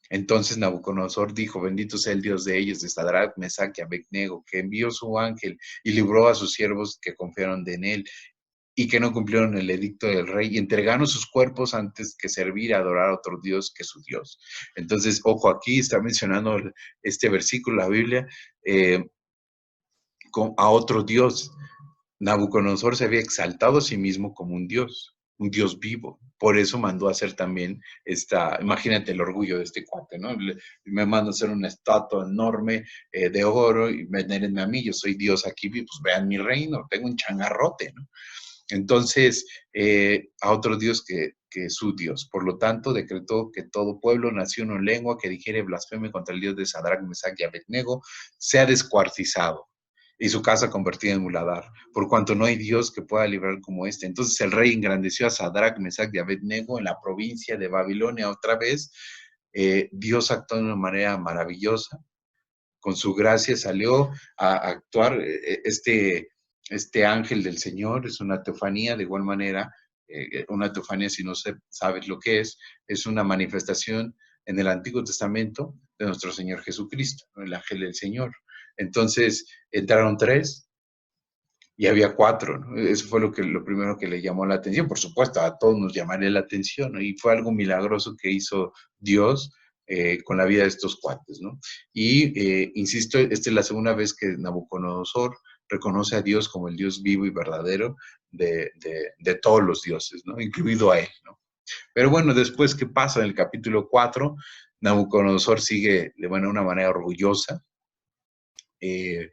A: Entonces Nabucodonosor dijo: bendito sea el Dios de ellos, de Sadrach, Mesach y Abednego, que envió su ángel y libró a sus siervos que confiaron en él y que no cumplieron el edicto del rey y entregaron sus cuerpos antes que servir y adorar a otro Dios que su Dios. Entonces, ojo, aquí está mencionando este versículo, la Biblia, eh, a otro Dios. Nabucodonosor se había exaltado a sí mismo como un Dios vivo. Por eso mandó a hacer también imagínate el orgullo de este cuate, ¿no? Me manda a hacer una estatua enorme de oro y venérenme a mí, yo soy Dios aquí, pues vean mi reino, tengo un changarrote, ¿no? Entonces, a otro Dios que su Dios. Por lo tanto, decretó que todo pueblo, nación o lengua que dijere blasfemia contra el Dios de Sadrach, Mesach y Abednego sea descuartizado y su casa convertida en muladar, por cuanto no hay Dios que pueda librar como este. Entonces el rey engrandeció a Sadrach, Mesach y Abednego en la provincia de Babilonia otra vez. Dios actuó de una manera maravillosa. Con su gracia salió a actuar este ángel del Señor. Es una teofanía, de igual manera. Una teofanía, si no sabes lo que es una manifestación en el Antiguo Testamento de nuestro Señor Jesucristo, ¿no? El ángel del Señor. Entonces entraron 3 y había 4, ¿no? Eso fue lo primero que le llamó la atención. Por supuesto, a todos nos llamaría la atención, ¿no? Y fue algo milagroso que hizo Dios con la vida de estos cuates, ¿no? Y insisto, esta es la segunda vez que Nabucodonosor reconoce a Dios como el Dios vivo y verdadero de todos los dioses, ¿no? Incluido a él, ¿no? Pero bueno, después, ¿qué pasa? En el capítulo 4, Nabucodonosor sigue de una manera orgullosa, eh,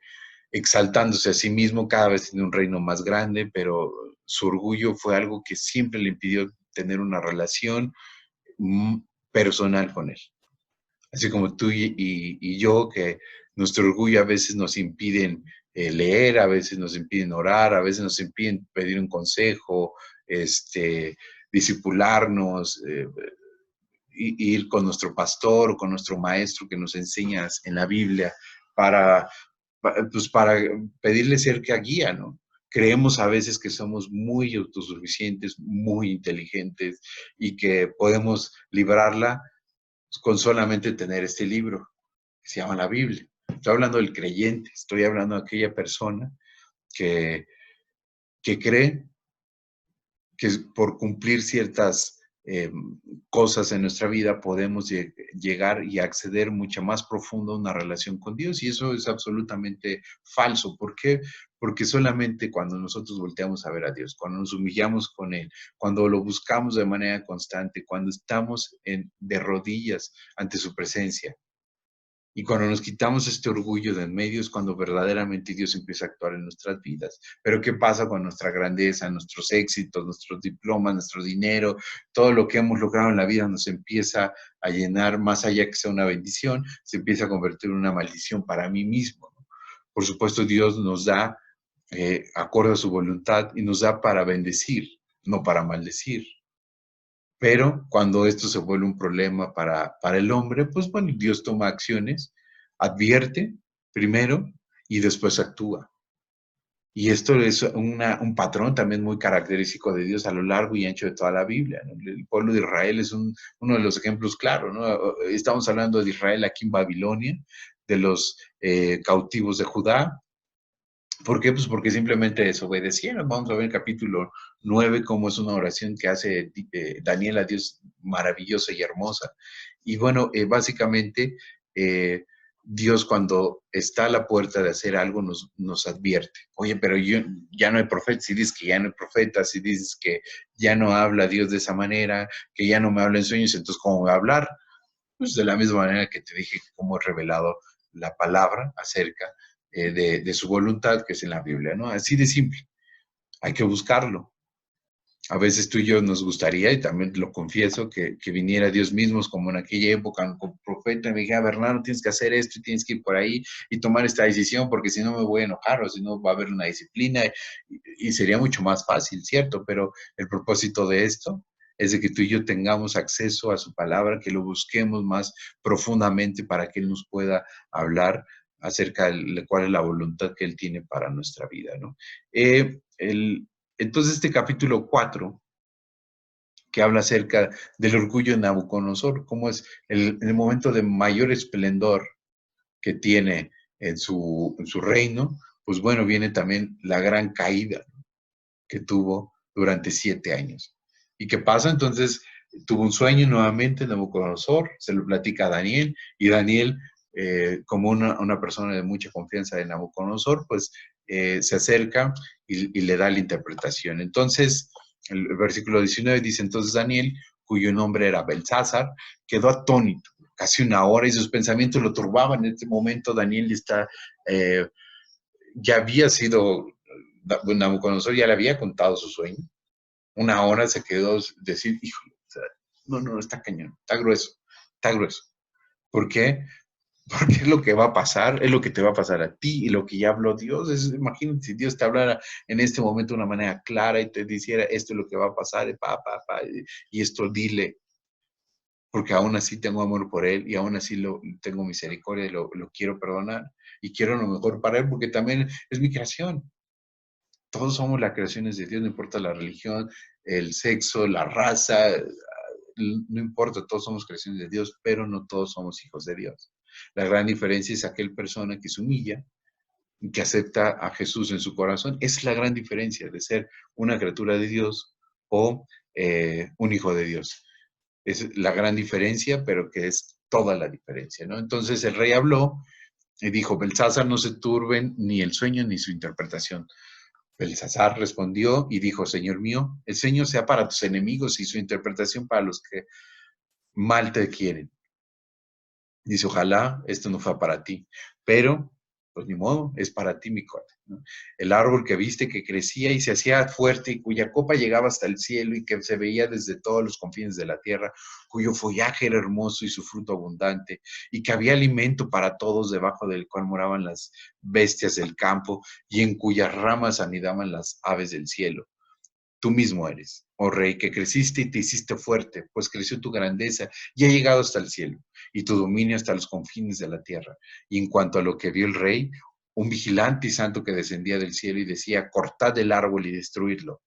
A: exaltándose a sí mismo, cada vez tiene un reino más grande, pero su orgullo fue algo que siempre le impidió tener una relación mm, personal con él. Así como tú y yo, que nuestro orgullo a veces nos impiden leer, a veces nos impiden orar, a veces nos impiden pedir un consejo, discipularnos, ir con nuestro pastor o con nuestro maestro que nos enseñas en la Biblia para pues para pedirle cerca guía, ¿no? Creemos a veces que somos muy autosuficientes, muy inteligentes y que podemos librarla con solamente tener este libro que se llama la Biblia. Estoy hablando del creyente, estoy hablando de aquella persona que, que cree que por cumplir ciertas cosas en nuestra vida podemos llegar y acceder mucho más profundo a una relación con Dios, y eso es absolutamente falso. ¿Por qué? Porque solamente cuando nosotros volteamos a ver a Dios, cuando nos humillamos con Él, cuando lo buscamos de manera constante, cuando estamos de rodillas ante su presencia, y cuando nos quitamos este orgullo de en medio es cuando verdaderamente Dios empieza a actuar en nuestras vidas. Pero ¿qué pasa con nuestra grandeza, nuestros éxitos, nuestros diplomas, nuestro dinero? Todo lo que hemos logrado en la vida nos empieza a llenar, más allá que sea una bendición, se empieza a convertir en una maldición para mí mismo, ¿no? Por supuesto, Dios nos da acorde a su voluntad y nos da para bendecir, no para maldecir. Pero cuando esto se vuelve un problema para el hombre, pues bueno, Dios toma acciones, advierte primero y después actúa. Y esto es un patrón también muy característico de Dios a lo largo y ancho de toda la Biblia, ¿no? El pueblo de Israel es uno de los ejemplos claros, ¿no? Estamos hablando de Israel aquí en Babilonia, de los cautivos de Judá. ¿Por qué? Pues porque simplemente desobedecieron. Vamos a ver en el capítulo 9 cómo es una oración que hace Daniel a Dios maravillosa y hermosa. Y bueno, básicamente Dios cuando está a la puerta de hacer algo nos advierte. Oye, pero ya no hay profetas, si dices que ya no hay profetas, si dices que ya no habla Dios de esa manera, que ya no me habla en sueños, entonces ¿cómo va a hablar? Pues de la misma manera que te dije cómo he revelado la palabra acerca de su voluntad, que es en la Biblia, ¿no? Así de simple, hay que buscarlo. A veces tú y yo nos gustaría, y también lo confieso, que viniera Dios mismo, como en aquella época, como profeta, y me dijera, Bernardo, tienes que hacer esto, y tienes que ir por ahí y tomar esta decisión, porque si no me voy a enojar, o si no va a haber una disciplina, y sería mucho más fácil, ¿cierto? Pero el propósito de esto es de que tú y yo tengamos acceso a su palabra, que lo busquemos más profundamente para que Él nos pueda hablar acerca de cuál es la voluntad que Él tiene para nuestra vida, ¿no? Entonces, este capítulo 4 que habla acerca del orgullo de Nabucodonosor, cómo es el momento de mayor esplendor que tiene en su reino, pues bueno, viene también la gran caída que tuvo durante 7 años. ¿Y qué pasa? Entonces, tuvo un sueño nuevamente Nabucodonosor, se lo platica a Daniel, y Daniel, como una persona de mucha confianza de Nabucodonosor, pues se acerca y le da la interpretación. Entonces, el versículo 19 dice, entonces Daniel, cuyo nombre era Belsázar, quedó atónito casi una hora y sus pensamientos lo turbaban. En este momento Daniel eh, ya había sido, Nabucodonosor ya le había contado su sueño. Una hora se quedó decir, híjole, o sea, no, está cañón, está grueso, está grueso. ¿Por qué? Porque es lo que va a pasar, es lo que te va a pasar a ti y lo que ya habló Dios. Imagínate si Dios te hablara en este momento de una manera clara y te dijera esto es lo que va a pasar, y esto dile, porque aún así tengo amor por él y aún así tengo misericordia y lo quiero perdonar y quiero lo mejor para él porque también es mi creación. Todos somos las creaciones de Dios, no importa la religión, el sexo, la raza, no importa, todos somos creaciones de Dios, pero no todos somos hijos de Dios. La gran diferencia es aquel persona que se humilla y que acepta a Jesús en su corazón. Esa es la gran diferencia de ser una criatura de Dios o un hijo de Dios. Es la gran diferencia, pero que es toda la diferencia, ¿no? Entonces el rey habló y dijo, Belsázar, no se turben ni el sueño ni su interpretación. Belsasar respondió y dijo, Señor mío, el sueño sea para tus enemigos y su interpretación para los que mal te quieren. Dice, ojalá esto no fuera para ti, pero pues ni modo, es para ti mi cola, ¿no? El árbol que viste que crecía y se hacía fuerte y cuya copa llegaba hasta el cielo y que se veía desde todos los confines de la tierra, cuyo follaje era hermoso y su fruto abundante, y que había alimento para todos debajo del cual moraban las bestias del campo y en cuyas ramas anidaban las aves del cielo. Tú mismo eres, oh rey, que creciste y te hiciste fuerte, pues creció tu grandeza y ha llegado hasta el cielo, y tu dominio hasta los confines de la tierra. Y en cuanto a lo que vio el rey, un vigilante y santo que descendía del cielo y decía, cortad el árbol y destruidlo.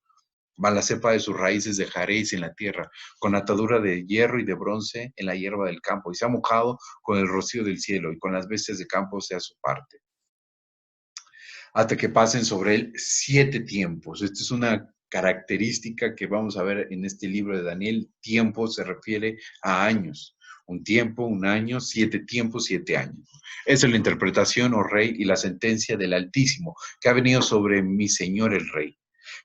A: Mas la cepa de sus raíces dejaréis en la tierra, con atadura de hierro y de bronce en la hierba del campo, y se ha mojado con el rocío del cielo, y con las bestias de campo sea su parte hasta que pasen sobre él 7 tiempos. Esta es una característica que vamos a ver en este libro de Daniel. Tiempo se refiere a años. Un tiempo, un año, 7 tiempos, 7 años. Esa es la interpretación, oh rey, y la sentencia del Altísimo, que ha venido sobre mi señor el rey,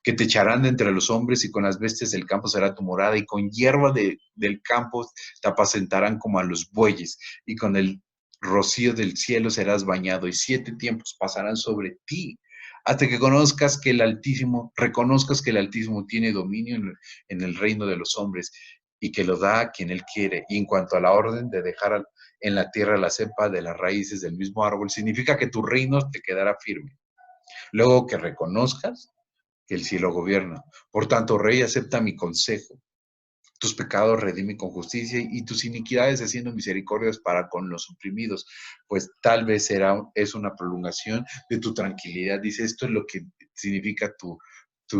A: que te echarán de entre los hombres y con las bestias del campo será tu morada y con hierba del campo te apacentarán como a los bueyes y con el rocío del cielo serás bañado y 7 tiempos pasarán sobre ti hasta que conozcas que el Altísimo, reconozcas que el Altísimo tiene dominio en el reino de los hombres y que lo da a quien él quiere. Y en cuanto a la orden de dejar en la tierra la cepa de las raíces del mismo árbol, significa que tu reino te quedará firme. Luego que reconozcas que el cielo gobierna. Por tanto, rey, acepta mi consejo. Tus pecados redime con justicia y tus iniquidades haciendo misericordias para con los oprimidos, pues tal vez es una prolongación de tu tranquilidad. Dice, esto es lo que significa tu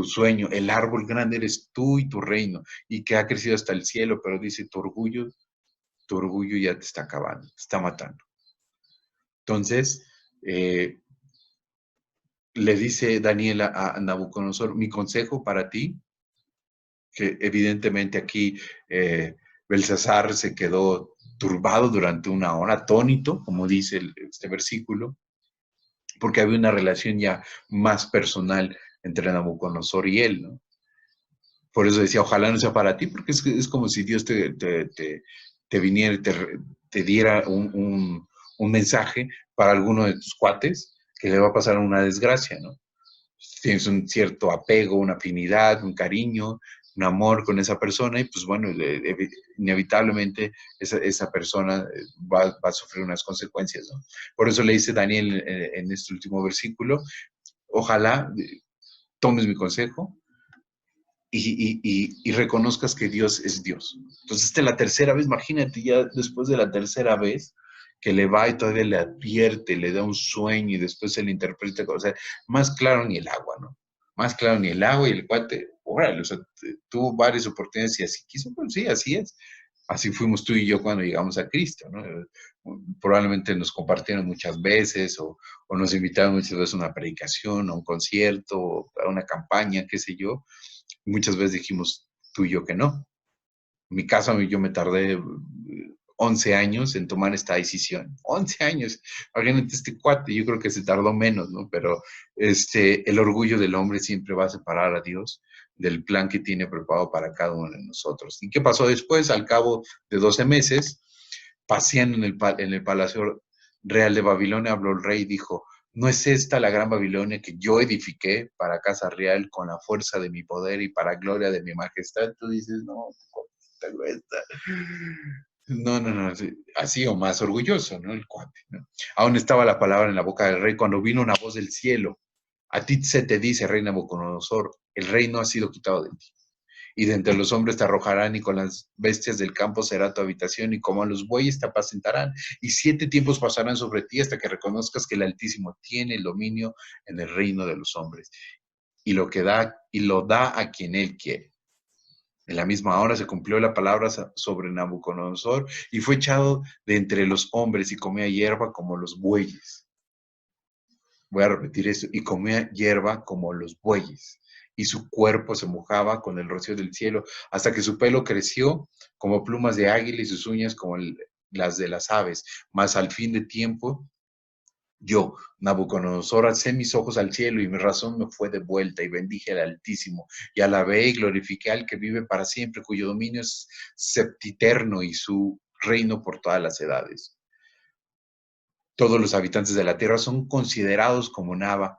A: sueño. El árbol grande eres tú y tu reino, y que ha crecido hasta el cielo, pero dice, tu orgullo ya te está acabando, te está matando. Entonces, le dice Daniel a Nabucodonosor, mi consejo para ti, que evidentemente aquí Belsasar se quedó turbado durante una hora, atónito, como dice este versículo, porque había una relación ya más personal entre Nabucodonosor y él, ¿no? Por eso decía, ojalá no sea para ti, porque es como si Dios te viniera y te diera un mensaje para alguno de tus cuates que le va a pasar una desgracia, ¿no? Tienes un cierto apego, una afinidad, un cariño, un amor con esa persona y pues bueno, inevitablemente esa persona va a sufrir unas consecuencias, ¿no? Por eso le dice Daniel en este último versículo, ojalá tomes mi consejo y reconozcas que Dios es Dios. Entonces, esta es la tercera vez, imagínate ya después de la tercera vez que le va y todavía le advierte, le da un sueño y después se le interpreta, o sea, más claro ni el agua, ¿no? Más claro ni el agua y el cuate, órale, o sea, tuvo varias oportunidades y así quiso, pues sí, así es. Así fuimos tú y yo cuando llegamos a Cristo, ¿no? Probablemente nos compartieron muchas veces o nos invitaron muchas veces a una predicación, a un concierto, a una campaña, qué sé yo. Muchas veces dijimos tú y yo que no. En mi caso, yo me tardé 11 años en tomar esta decisión. 11 años. Imagínate este cuate, yo creo que se tardó menos, ¿no? Pero el orgullo del hombre siempre va a separar a Dios del plan que tiene preparado para cada uno de nosotros. ¿Y qué pasó después? Al cabo de 12 meses, paseando en el palacio real de Babilonia, habló el rey y dijo, ¿no es esta la gran Babilonia que yo edifiqué para casa real con la fuerza de mi poder y para gloria de mi majestad? Tú dices, no, esta gruesa. No, no, no, así o más orgulloso, ¿no? El cuate, ¿no? Aún estaba la palabra en la boca del rey cuando vino una voz del cielo. A ti se te dice, rey Nabucodonosor, el reino ha sido quitado de ti y de entre los hombres te arrojarán, y con las bestias del campo será tu habitación, y como a los bueyes te apacentarán, y 7 tiempos pasarán sobre ti hasta que reconozcas que el Altísimo tiene el dominio en el reino de los hombres, y lo da a quien él quiere. En la misma hora se cumplió la palabra sobre Nabucodonosor, y fue echado de entre los hombres, y comía hierba como los bueyes. Voy a repetir esto, y comía hierba como los bueyes, y su cuerpo se mojaba con el rocío del cielo, hasta que su pelo creció como plumas de águila y sus uñas como las de las aves. Mas al fin de tiempo, yo, Nabucodonosor, alcé mis ojos al cielo y mi razón me fue de vuelta y bendije al Altísimo y alabé y glorifiqué al que vive para siempre, cuyo dominio es septiterno y su reino por todas las edades. Todos los habitantes de la tierra son considerados como nada,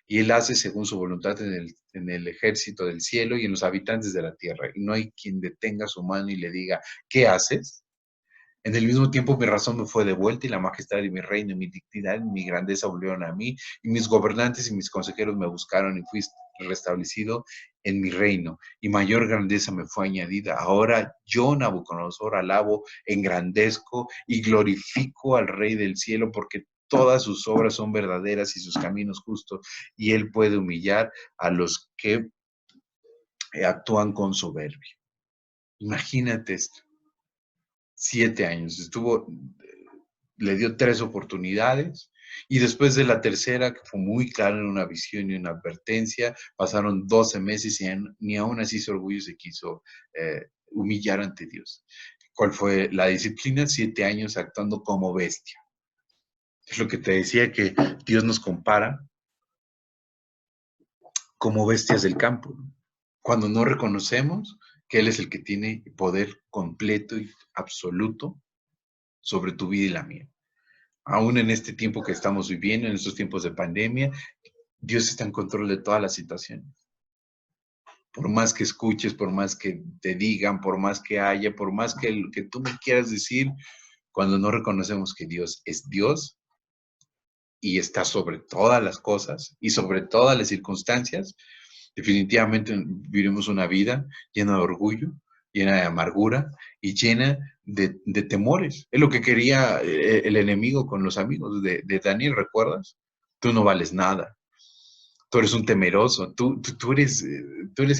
A: y él hace según su voluntad en el ejército del cielo y en los habitantes de la tierra, y no hay quien detenga su mano y le diga, ¿qué haces? En el mismo tiempo mi razón me fue de vuelta y la majestad de mi reino, mi dignidad y mi grandeza volvieron a mí, y mis gobernantes y mis consejeros me buscaron y fui restablecido en mi reino, y mayor grandeza me fue añadida. Ahora yo, Nabucodonosor, alabo, engrandezco y glorifico al Rey del cielo, porque todas sus obras son verdaderas y sus caminos justos, y él puede humillar a los que actúan con soberbia. Imagínate esto. 7 años. Le dio 3 oportunidades y después de la tercera, que fue muy clara en una visión y una advertencia, pasaron 12 meses y ni aún así su orgullo se quiso humillar ante Dios. ¿Cuál fue la disciplina? 7 años actuando como bestia. Es lo que te decía, que Dios nos compara como bestias del campo. Cuando no reconocemos que Él es el que tiene poder completo y absoluto sobre tu vida y la mía. Aún en este tiempo que estamos viviendo, en estos tiempos de pandemia, Dios está en control de todas las situaciones. Por más que escuches, por más que te digan, por más que haya, por más que lo que tú me quieras decir, cuando no reconocemos que Dios es Dios y está sobre todas las cosas y sobre todas las circunstancias, definitivamente viviremos una vida llena de orgullo, llena de amargura y llena de temores. Es lo que quería el enemigo con los amigos de Daniel, ¿recuerdas? Tú no vales nada. tú eres un temeroso, tú eres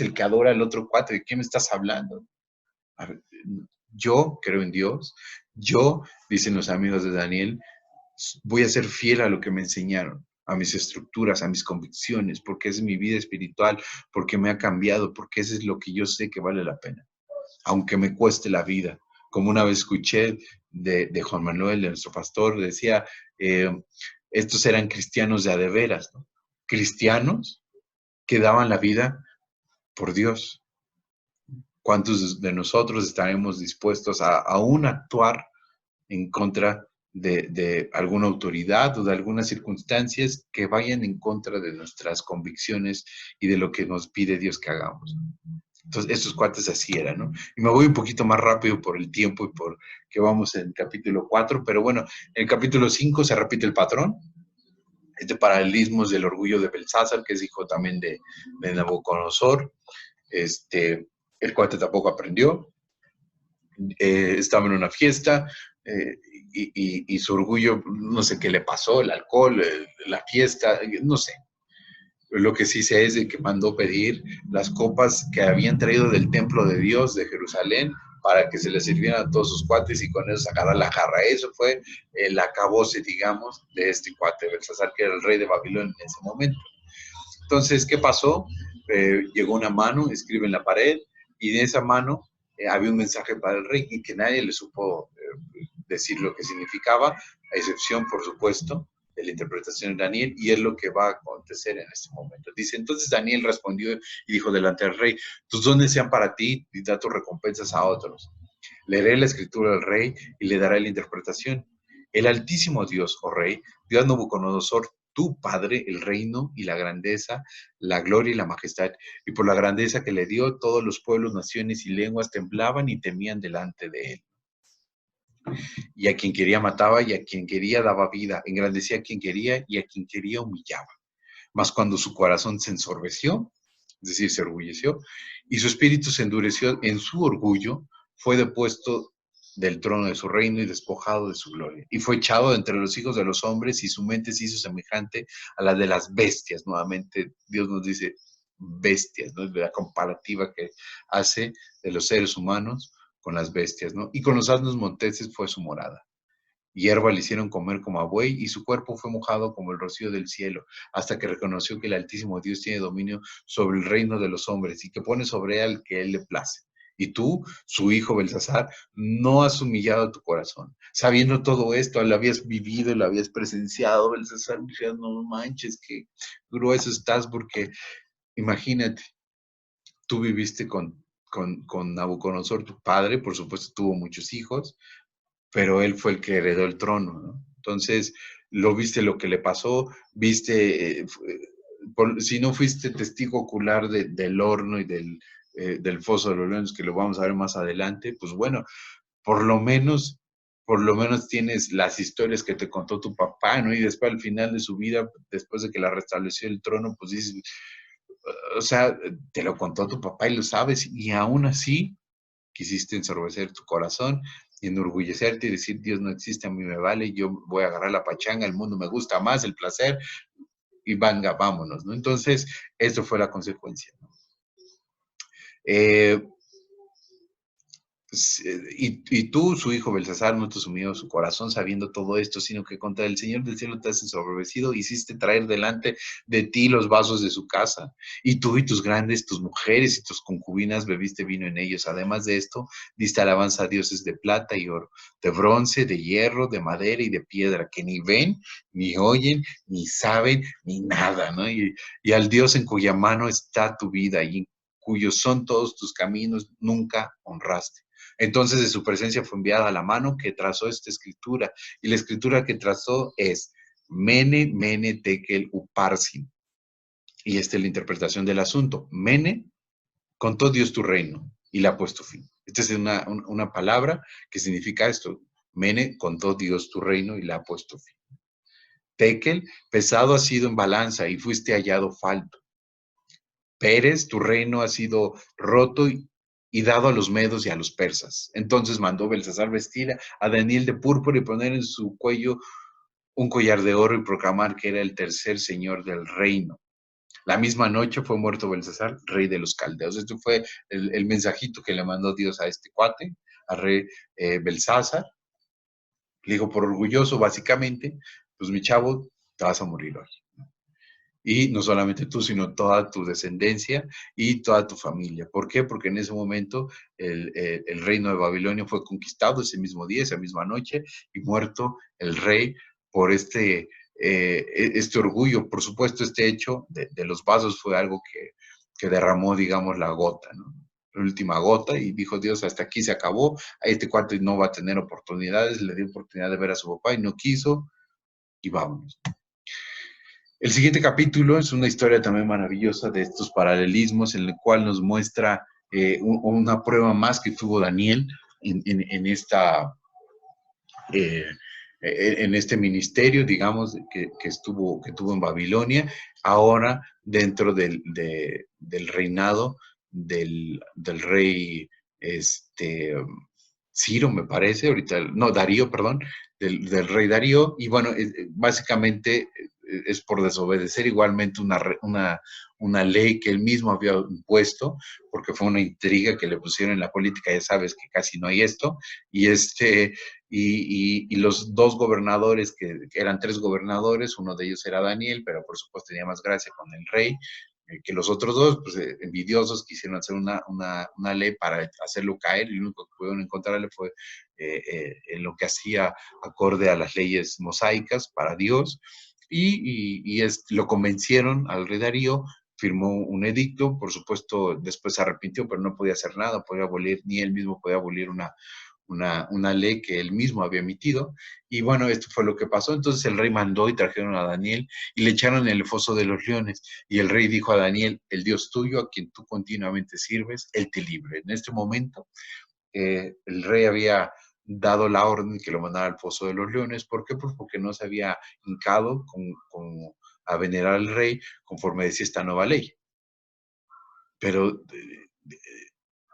A: el que adora al otro cuate, ¿de qué me estás hablando? A ver, yo creo en Dios, yo, dicen los amigos de Daniel, voy a ser fiel a lo que me enseñaron, a mis estructuras, a mis convicciones, porque esa es mi vida espiritual, porque me ha cambiado, porque eso es lo que yo sé que vale la pena, aunque me cueste la vida. Como una vez escuché de Juan Manuel, de nuestro pastor, decía, eh, estos eran cristianos de a de veras, ¿no? Cristianos que daban la vida por Dios. ¿Cuántos de nosotros estaremos dispuestos a aún actuar en contra de alguna autoridad o de algunas circunstancias que vayan en contra de nuestras convicciones y de lo que nos pide Dios que hagamos? Entonces, estos cuates así eran, ¿no? Y me voy un poquito más rápido por el tiempo y por que vamos en el capítulo 4, pero bueno, en el capítulo 5 se repite el patrón. Este paralelismo es del orgullo de Belsázar, que es hijo también de Nabucodonosor. El cuate tampoco aprendió, estaba en una fiesta y su orgullo, no sé qué le pasó, el alcohol, la fiesta, no sé. Lo que sí sé es de que mandó pedir las copas que habían traído del templo de Dios de Jerusalén para que se les sirvieran a todos sus cuates y con eso sacara la jarra. Eso fue el acabose, digamos, de este cuate, Belsasar, que era el rey de Babilonia en ese momento. Entonces, ¿qué pasó? Llegó una mano, escribe en la pared, y en esa mano había un mensaje para el rey y que nadie le supo decir lo que significaba, a excepción, por supuesto, de la interpretación de Daniel, y es lo que va a acontecer en este momento. Dice, entonces Daniel respondió y dijo delante del rey, tus dones sean para ti y da tus recompensas a otros. Leeré la escritura al rey y le daré la interpretación. El Altísimo Dios, oh rey, dio a Nabucodonosor, tu padre, el reino y la grandeza, la gloria y la majestad, y por la grandeza que le dio, todos los pueblos, naciones y lenguas temblaban y temían delante de él. Y a quien quería mataba, y a quien quería daba vida, engrandecía a quien quería, y a quien quería humillaba. Mas cuando su corazón se ensorbeció, es decir, se orgulleció, y su espíritu se endureció en su orgullo, fue depuesto del trono de su reino y despojado de su gloria. Y fue echado entre los hijos de los hombres, y su mente se hizo semejante a la de las bestias. Nuevamente, Dios nos dice bestias, ¿no? La comparativa que hace de los seres humanos con las bestias, ¿no? Y con los asnos monteses fue su morada. Hierba le hicieron comer como a buey, y su cuerpo fue mojado como el rocío del cielo, hasta que reconoció que el Altísimo Dios tiene dominio sobre el reino de los hombres, y que pone sobre él al que él le place. Y tú, su hijo Belsasar, no has humillado tu corazón. Sabiendo todo esto, lo habías vivido, lo habías presenciado, Belsasar, decías, no manches, qué grueso estás, porque imagínate, tú viviste con Nabucodonosor, tu padre, por supuesto tuvo muchos hijos, pero él fue el que heredó el trono, ¿no? Entonces, lo viste lo que le pasó, viste, si no fuiste testigo ocular del horno y del foso de los leones, que lo vamos a ver más adelante, pues bueno, por lo menos, por lo menos tienes las historias que te contó tu papá, ¿no? Y después al final de su vida, después de que la restableció el trono, pues dices, o sea, te lo contó tu papá y lo sabes, y aún así quisiste ensorbecer tu corazón, enorgullecerte y decir, Dios no existe, a mí me vale, yo voy a agarrar la pachanga, el mundo me gusta más, el placer, y venga, vámonos, ¿no? Entonces, eso fue la consecuencia, ¿no? Eh, y tú, su hijo Belsasar, no te sumió su corazón sabiendo todo esto, sino que contra el Señor del cielo te has ensoberbecido, hiciste traer delante de ti los vasos de su casa, y tú y tus grandes, tus mujeres y tus concubinas bebiste vino en ellos. Además de esto, diste alabanza a dioses de plata y oro, de bronce, de hierro, de madera y de piedra, que ni ven, ni oyen, ni saben, ni nada, ¿no? Y al Dios en cuya mano está tu vida y en cuyos son todos tus caminos, nunca honraste. Entonces de su presencia fue enviada la mano que trazó esta escritura, y la escritura que trazó es Mene, Mene, Tekel, Uparsin. Y esta es la interpretación del asunto. Mene, contó Dios tu reino y le ha puesto fin. Esta es una palabra que significa esto. Mene, contó Dios tu reino y le ha puesto fin. Tekel, pesado has sido en balanza y fuiste hallado falto. Pérez, tu reino ha sido roto y dado a los medos y a los persas. Entonces mandó Belsasar vestir a Daniel de púrpura y poner en su cuello un collar de oro y proclamar que era el tercer señor del reino. La misma noche fue muerto Belsasar, rey de los caldeos. Este fue el mensajito que le mandó Dios a este cuate, al rey Belsasar. Le dijo, por orgulloso, básicamente, pues mi chavo, te vas a morir hoy. Y no solamente tú, sino toda tu descendencia y toda tu familia. ¿Por qué? Porque en ese momento el reino de Babilonia fue conquistado ese mismo día, esa misma noche, y muerto el rey por este orgullo. Por supuesto, este hecho de los vasos fue algo que derramó, digamos, la gota, ¿no? La última gota, y dijo Dios, hasta aquí se acabó, a este cuarto no va a tener oportunidades, le dio oportunidad de ver a su papá y no quiso, y vámonos. El siguiente capítulo es una historia también maravillosa de estos paralelismos en el cual nos muestra una prueba más que tuvo Daniel en eh, este ministerio, digamos, que tuvo en Babilonia, ahora dentro del reinado del rey Ciro, me parece, ahorita, no, Darío, perdón, del rey Darío, y bueno, básicamente es por desobedecer igualmente una ley que él mismo había impuesto, porque fue una intriga que le pusieron en la política, ya sabes que casi no hay esto, y los dos gobernadores, que eran tres gobernadores, uno de ellos era Daniel, pero por supuesto tenía más gracia con el rey, que los otros dos, pues envidiosos, quisieron hacer una ley para hacerlo caer, y lo único que pudieron encontrarle fue en lo que hacía acorde a las leyes mosaicas para Dios, lo convencieron al rey Darío, firmó un edicto, por supuesto después se arrepintió, pero no podía hacer nada, podía abolir, ni él mismo podía abolir una ley que él mismo había emitido. Y bueno, esto fue lo que pasó. Entonces el rey mandó y trajeron a Daniel y le echaron en el foso de los leones. Y el rey dijo a Daniel, el Dios tuyo, a quien tú continuamente sirves, él te libre. En este momento, el rey había dado la orden que lo mandara al foso de los leones. ¿Por qué? Pues porque no se había hincado a venerar al rey conforme decía esta nueva ley. Pero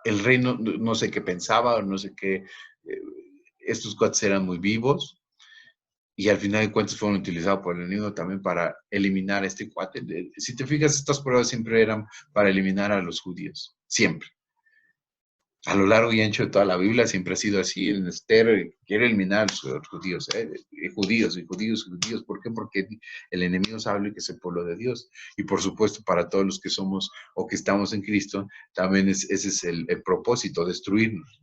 A: el rey no sé qué pensaba, no sé qué, estos cuates eran muy vivos y al final de cuentas fueron utilizados por el enemigo también para eliminar a este cuate. Si te fijas, estas pruebas siempre eran para eliminar a los judíos, siempre. A lo largo y ancho de toda la Biblia siempre ha sido así. En Esther quiere eliminar a los judíos, judíos y judíos, judíos. ¿Por qué? Porque el enemigo sabe que es el pueblo de Dios. Y por supuesto, para todos los que somos o que estamos en Cristo, también ese es el propósito, destruirnos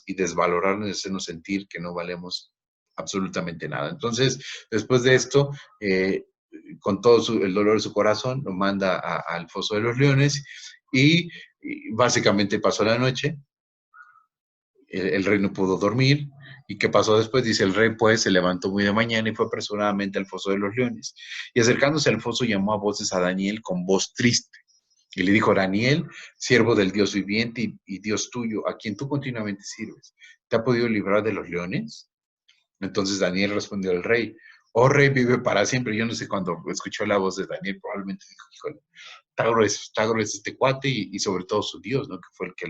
A: y desvalorarnos y hacernos sentir que no valemos absolutamente nada. Entonces, después de esto, con todo el dolor de su corazón, lo manda al foso de los leones y básicamente pasó la noche. El rey no pudo dormir. ¿Y qué pasó después? Dice, el rey pues se levantó muy de mañana y fue apresuradamente al foso de los leones. Y acercándose al foso llamó a voces a Daniel con voz triste. Y le dijo, Daniel, siervo del Dios viviente y Dios tuyo, a quien tú continuamente sirves, ¿te ha podido librar de los leones? Entonces Daniel respondió al rey, oh rey, vive para siempre. Yo no sé, cuando escuchó la voz de Daniel, probablemente dijo, híjole, está grueso este cuate y sobre todo su Dios, ¿no? Que fue el que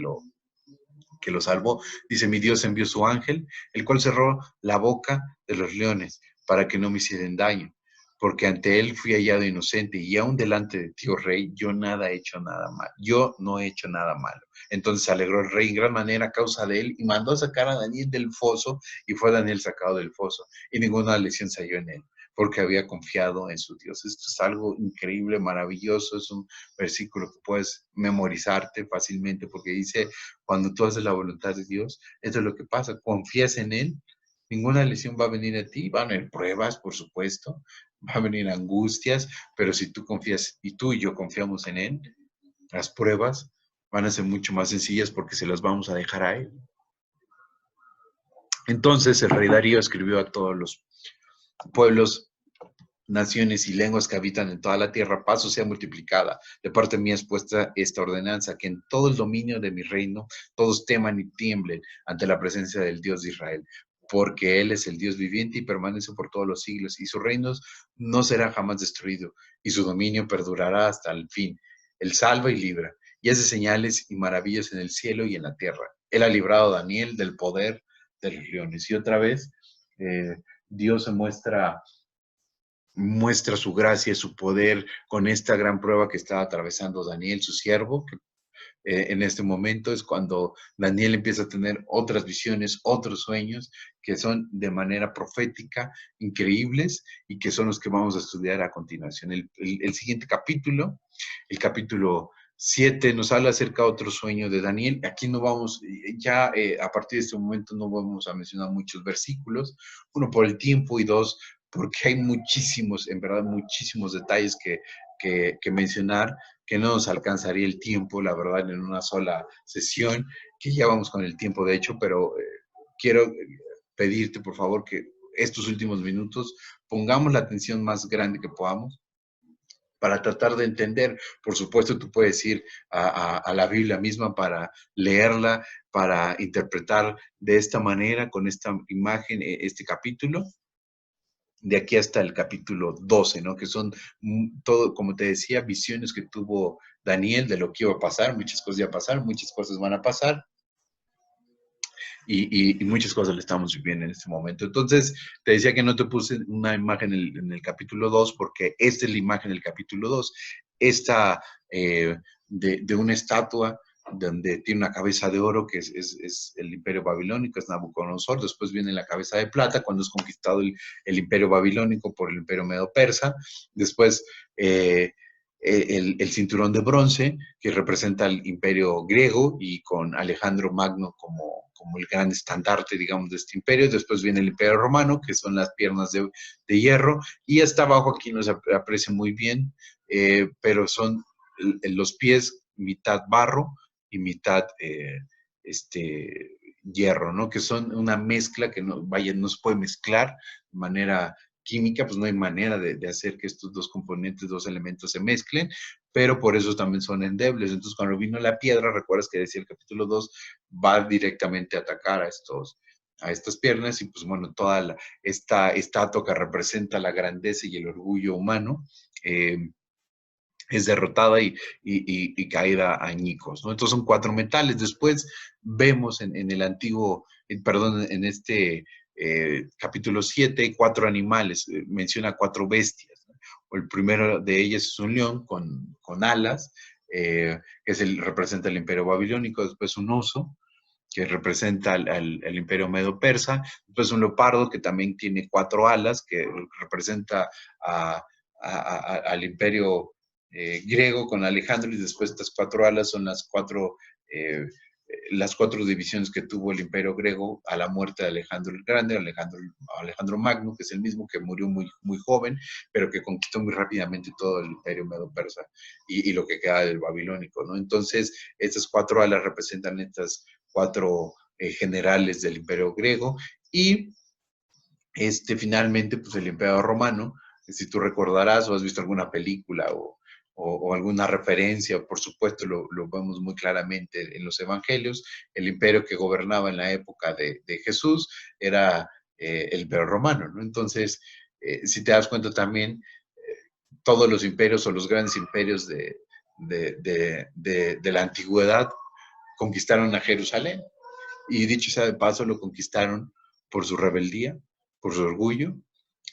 A: lo salvó. Dice, mi Dios envió su ángel, el cual cerró la boca de los leones para que no me hicieran daño, porque ante él fui hallado inocente y aún delante de ti, oh rey, yo nada he hecho nada mal, yo no he hecho nada malo. Entonces se alegró el rey en gran manera a causa de él y mandó a sacar a Daniel del foso, y fue Daniel sacado del foso y ninguna lesión se halló en él, porque había confiado en su Dios. Esto es algo increíble, maravilloso, es un versículo que puedes memorizarte fácilmente, porque dice, cuando tú haces la voluntad de Dios, esto es lo que pasa, confías en Él, ninguna lesión va a venir a ti, van a haber pruebas, por supuesto, va a venir angustias, pero si tú confías y tú y yo confiamos en Él, las pruebas van a ser mucho más sencillas porque se las vamos a dejar a Él. Entonces el rey Darío escribió a todos los pueblos, naciones y lenguas que habitan en toda la tierra, paz sea multiplicada. De parte mía es puesta esta ordenanza, que en todo el dominio de mi reino todos teman y tiemblen ante la presencia del Dios de Israel, porque Él es el Dios viviente y permanece por todos los siglos, y su reino no será jamás destruido, y su dominio perdurará hasta el fin. Él salva y libra, y hace señales y maravillas en el cielo y en la tierra. Él ha librado a Daniel del poder de los leones. Y otra vez, Dios se muestra muestra su gracia, su poder con esta gran prueba que está atravesando Daniel, su siervo, que en este momento es cuando Daniel empieza a tener otras visiones, otros sueños que son de manera profética increíbles y que son los que vamos a estudiar a continuación. El siguiente capítulo, el capítulo 7, nos habla acerca de otro sueño de Daniel. Aquí no vamos, ya a partir de este momento no vamos a mencionar muchos versículos, uno por el tiempo y dos porque hay muchísimos, en verdad, muchísimos detalles que mencionar, que no nos alcanzaría el tiempo, la verdad, en una sola sesión, que ya vamos con el tiempo, de hecho, pero quiero pedirte, por favor, que estos últimos minutos pongamos la atención más grande que podamos para tratar de entender. Por supuesto, tú puedes ir a la Biblia misma para leerla, para interpretar de esta manera, con esta imagen, este capítulo, de aquí hasta el capítulo 12, ¿no? Que son todo, como te decía, visiones que tuvo Daniel de lo que iba a pasar, muchas cosas ya pasaron, muchas cosas van a pasar y muchas cosas le estamos viviendo en este momento. Entonces, te decía que no te puse una imagen en el capítulo 2 porque esta es la imagen del capítulo 2, esta de una estatua donde tiene una cabeza de oro, que es el imperio babilónico, es Nabucodonosor. Después viene la cabeza de plata, cuando es conquistado el imperio babilónico por el imperio medo-persa. Después el cinturón de bronce, que representa el imperio griego, y con Alejandro Magno como el gran estandarte, digamos, de este imperio. Después viene el imperio romano, que son las piernas de hierro, y hasta abajo aquí no se aprecia muy bien, pero son los pies mitad barro y mitad hierro, ¿no? Que son una mezcla que no, vaya, no se puede mezclar de manera química, pues no hay manera de hacer que estos dos componentes, dos elementos se mezclen, pero por eso también son endebles. Entonces, cuando vino la piedra, recuerdas que decía el capítulo 2, va directamente a atacar a estas piernas, y pues bueno, esta estatua que representa la grandeza y el orgullo humano, es derrotada y caída a añicos, ¿no? Entonces son cuatro metales. Después vemos en el antiguo, perdón, en este capítulo 7, cuatro animales, menciona cuatro bestias, ¿no? El primero de ellas es un león con alas, que representa el imperio babilónico. Después un oso, que representa al imperio medo-persa. Después un leopardo, que también tiene cuatro alas, que representa al imperio griego con Alejandro. Y después estas cuatro alas son las cuatro divisiones que tuvo el imperio griego a la muerte de Alejandro el Grande, Alejandro Magno, que es el mismo que murió muy, muy joven, pero que conquistó muy rápidamente todo el imperio medo-persa y lo que queda del babilónico, ¿no? Entonces, estas cuatro alas representan estas cuatro generales del imperio griego. Y finalmente, pues el imperio romano, si tú recordarás o has visto alguna película o alguna referencia, por supuesto lo vemos muy claramente en los evangelios, el imperio que gobernaba en la época de Jesús era el imperio romano, ¿no? Entonces, si te das cuenta también, todos los imperios o los grandes imperios de la antigüedad conquistaron a Jerusalén. Y dicho sea de paso, lo conquistaron por su rebeldía, por su orgullo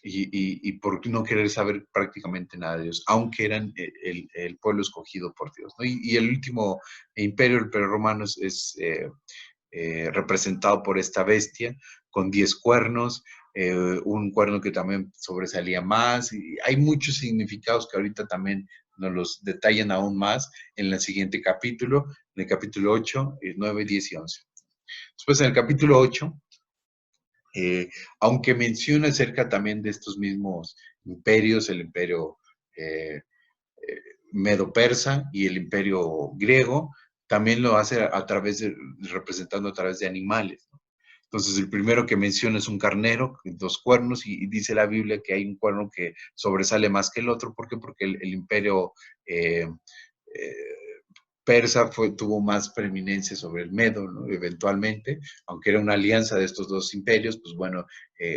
A: y por no querer saber prácticamente nada de Dios, aunque eran el pueblo escogido por Dios, ¿no? Y el último imperio, el imperio romano, representado por esta bestia con 10 cuernos, un cuerno que también sobresalía más. Y hay muchos significados que ahorita también nos los detallan aún más en el siguiente capítulo, en el capítulo 8, 9, 10 y 11. Después, en el capítulo 8, aunque menciona acerca también de estos mismos imperios, el imperio eh, medo-persa y el imperio griego, también lo hace representando a través de animales, ¿no? Entonces, el primero que menciona es un carnero, dos cuernos, y dice la Biblia que hay un cuerno que sobresale más que el otro. ¿Por qué? Porque el imperio eh, eh, persa tuvo más preeminencia sobre el medo, ¿no? Eventualmente, aunque era una alianza de estos dos imperios, pues bueno,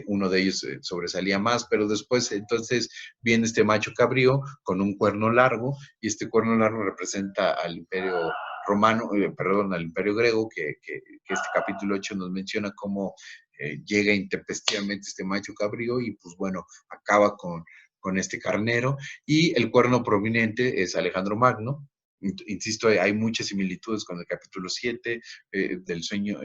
A: uno de ellos sobresalía más, pero después entonces viene este macho cabrío con un cuerno largo, y este cuerno largo representa al imperio romano, perdón, al imperio griego, que este capítulo 8 nos menciona cómo llega intempestivamente este macho cabrío y pues bueno, acaba con este carnero, y el cuerno prominente es Alejandro Magno. Insisto, hay muchas similitudes con el capítulo 7 del sueño,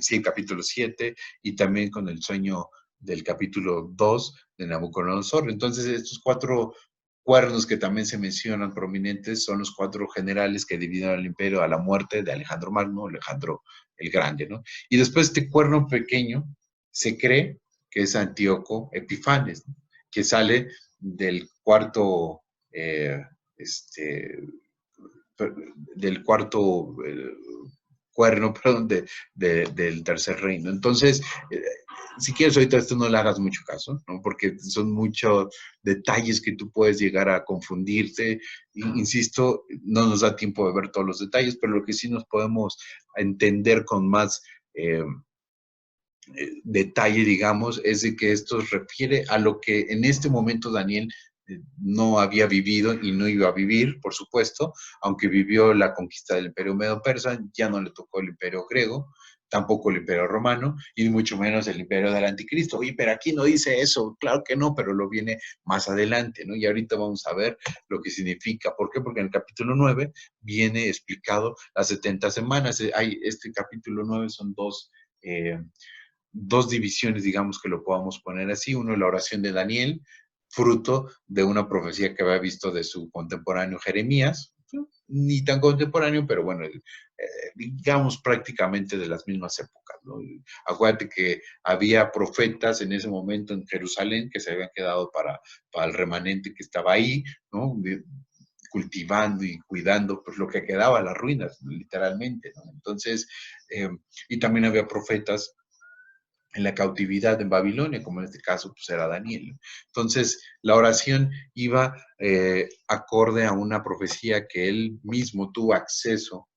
A: sí, el capítulo 7, y también con el sueño del capítulo 2 de Nabucodonosor. Entonces, estos 4 cuernos que también se mencionan prominentes son los 4 generales que dividieron el imperio a la muerte de Alejandro Magno, Alejandro el Grande, ¿no? Y después este cuerno pequeño se cree que es Antíoco Epifanes, ¿no? Que sale del cuarto, este, del cuarto cuerno, perdón, del tercer reino. Entonces, si quieres ahorita esto no le hagas mucho caso, ¿no? Porque son muchos detalles que tú puedes llegar a confundirte. Insisto, no nos da tiempo de ver todos los detalles, pero lo que sí nos podemos entender con más detalle, digamos, es de que esto refiere a lo que en este momento Daniel no había vivido y no iba a vivir, por supuesto, aunque vivió la conquista del imperio medo-persa, ya no le tocó el imperio griego, tampoco el imperio romano, y mucho menos el imperio del anticristo. Oye, pero aquí no dice eso, claro que no, pero lo viene más adelante, ¿no? Y ahorita vamos a ver lo que significa. ¿Por qué? Porque en el capítulo 9 viene explicado las 70 semanas. Hay, este capítulo 9 son dos divisiones, digamos que lo podamos poner así. Uno, la oración de Daniel, fruto de una profecía que había visto de su contemporáneo Jeremías, ni tan contemporáneo, pero bueno, digamos prácticamente de las mismas épocas, ¿no? Acuérdate que había profetas en ese momento en Jerusalén que se habían quedado para el remanente que estaba ahí, ¿no? Cultivando y cuidando pues lo que quedaba, las ruinas, literalmente, ¿no? Entonces, y también había profetas en la cautividad en Babilonia, como en este caso pues era Daniel. Entonces, la oración iba acorde a una profecía que él mismo tuvo acceso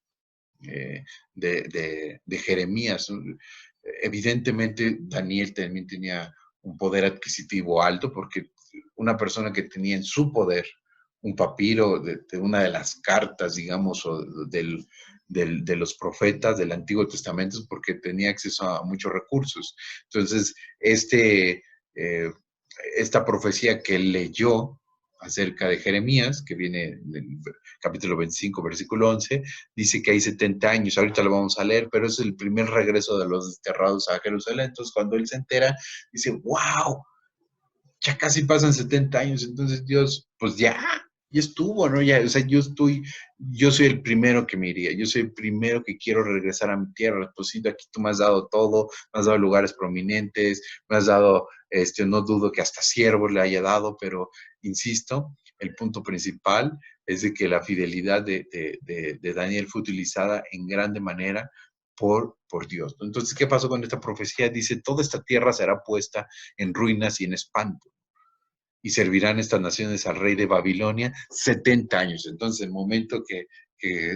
A: de Jeremías. Evidentemente, Daniel también tenía un poder adquisitivo alto porque una persona que tenía en su poder un papiro de una de las cartas, digamos, o de los profetas del Antiguo Testamento, es porque tenía acceso a muchos recursos. Entonces, esta profecía que él leyó acerca de Jeremías, que viene del capítulo 25, versículo 11, dice que hay 70 años, ahorita lo vamos a leer, pero es el primer regreso de los desterrados a Jerusalén. Entonces, cuando él se entera, dice, wow, ya casi pasan 70 años, entonces Dios, pues ya estuvo, ¿no? Ya, o sea, yo soy el primero que me iría, yo soy el primero que quiero regresar a mi tierra, pues sí, aquí tú me has dado todo, me has dado lugares prominentes, me has dado, no dudo que hasta siervos le haya dado, pero insisto, el punto principal es de que la fidelidad de Daniel fue utilizada en grande manera por Dios. Entonces, ¿qué pasó con esta profecía? Dice, toda esta tierra será puesta en ruinas y en espanto y servirán estas naciones al rey de Babilonia 70 años. Entonces, el momento que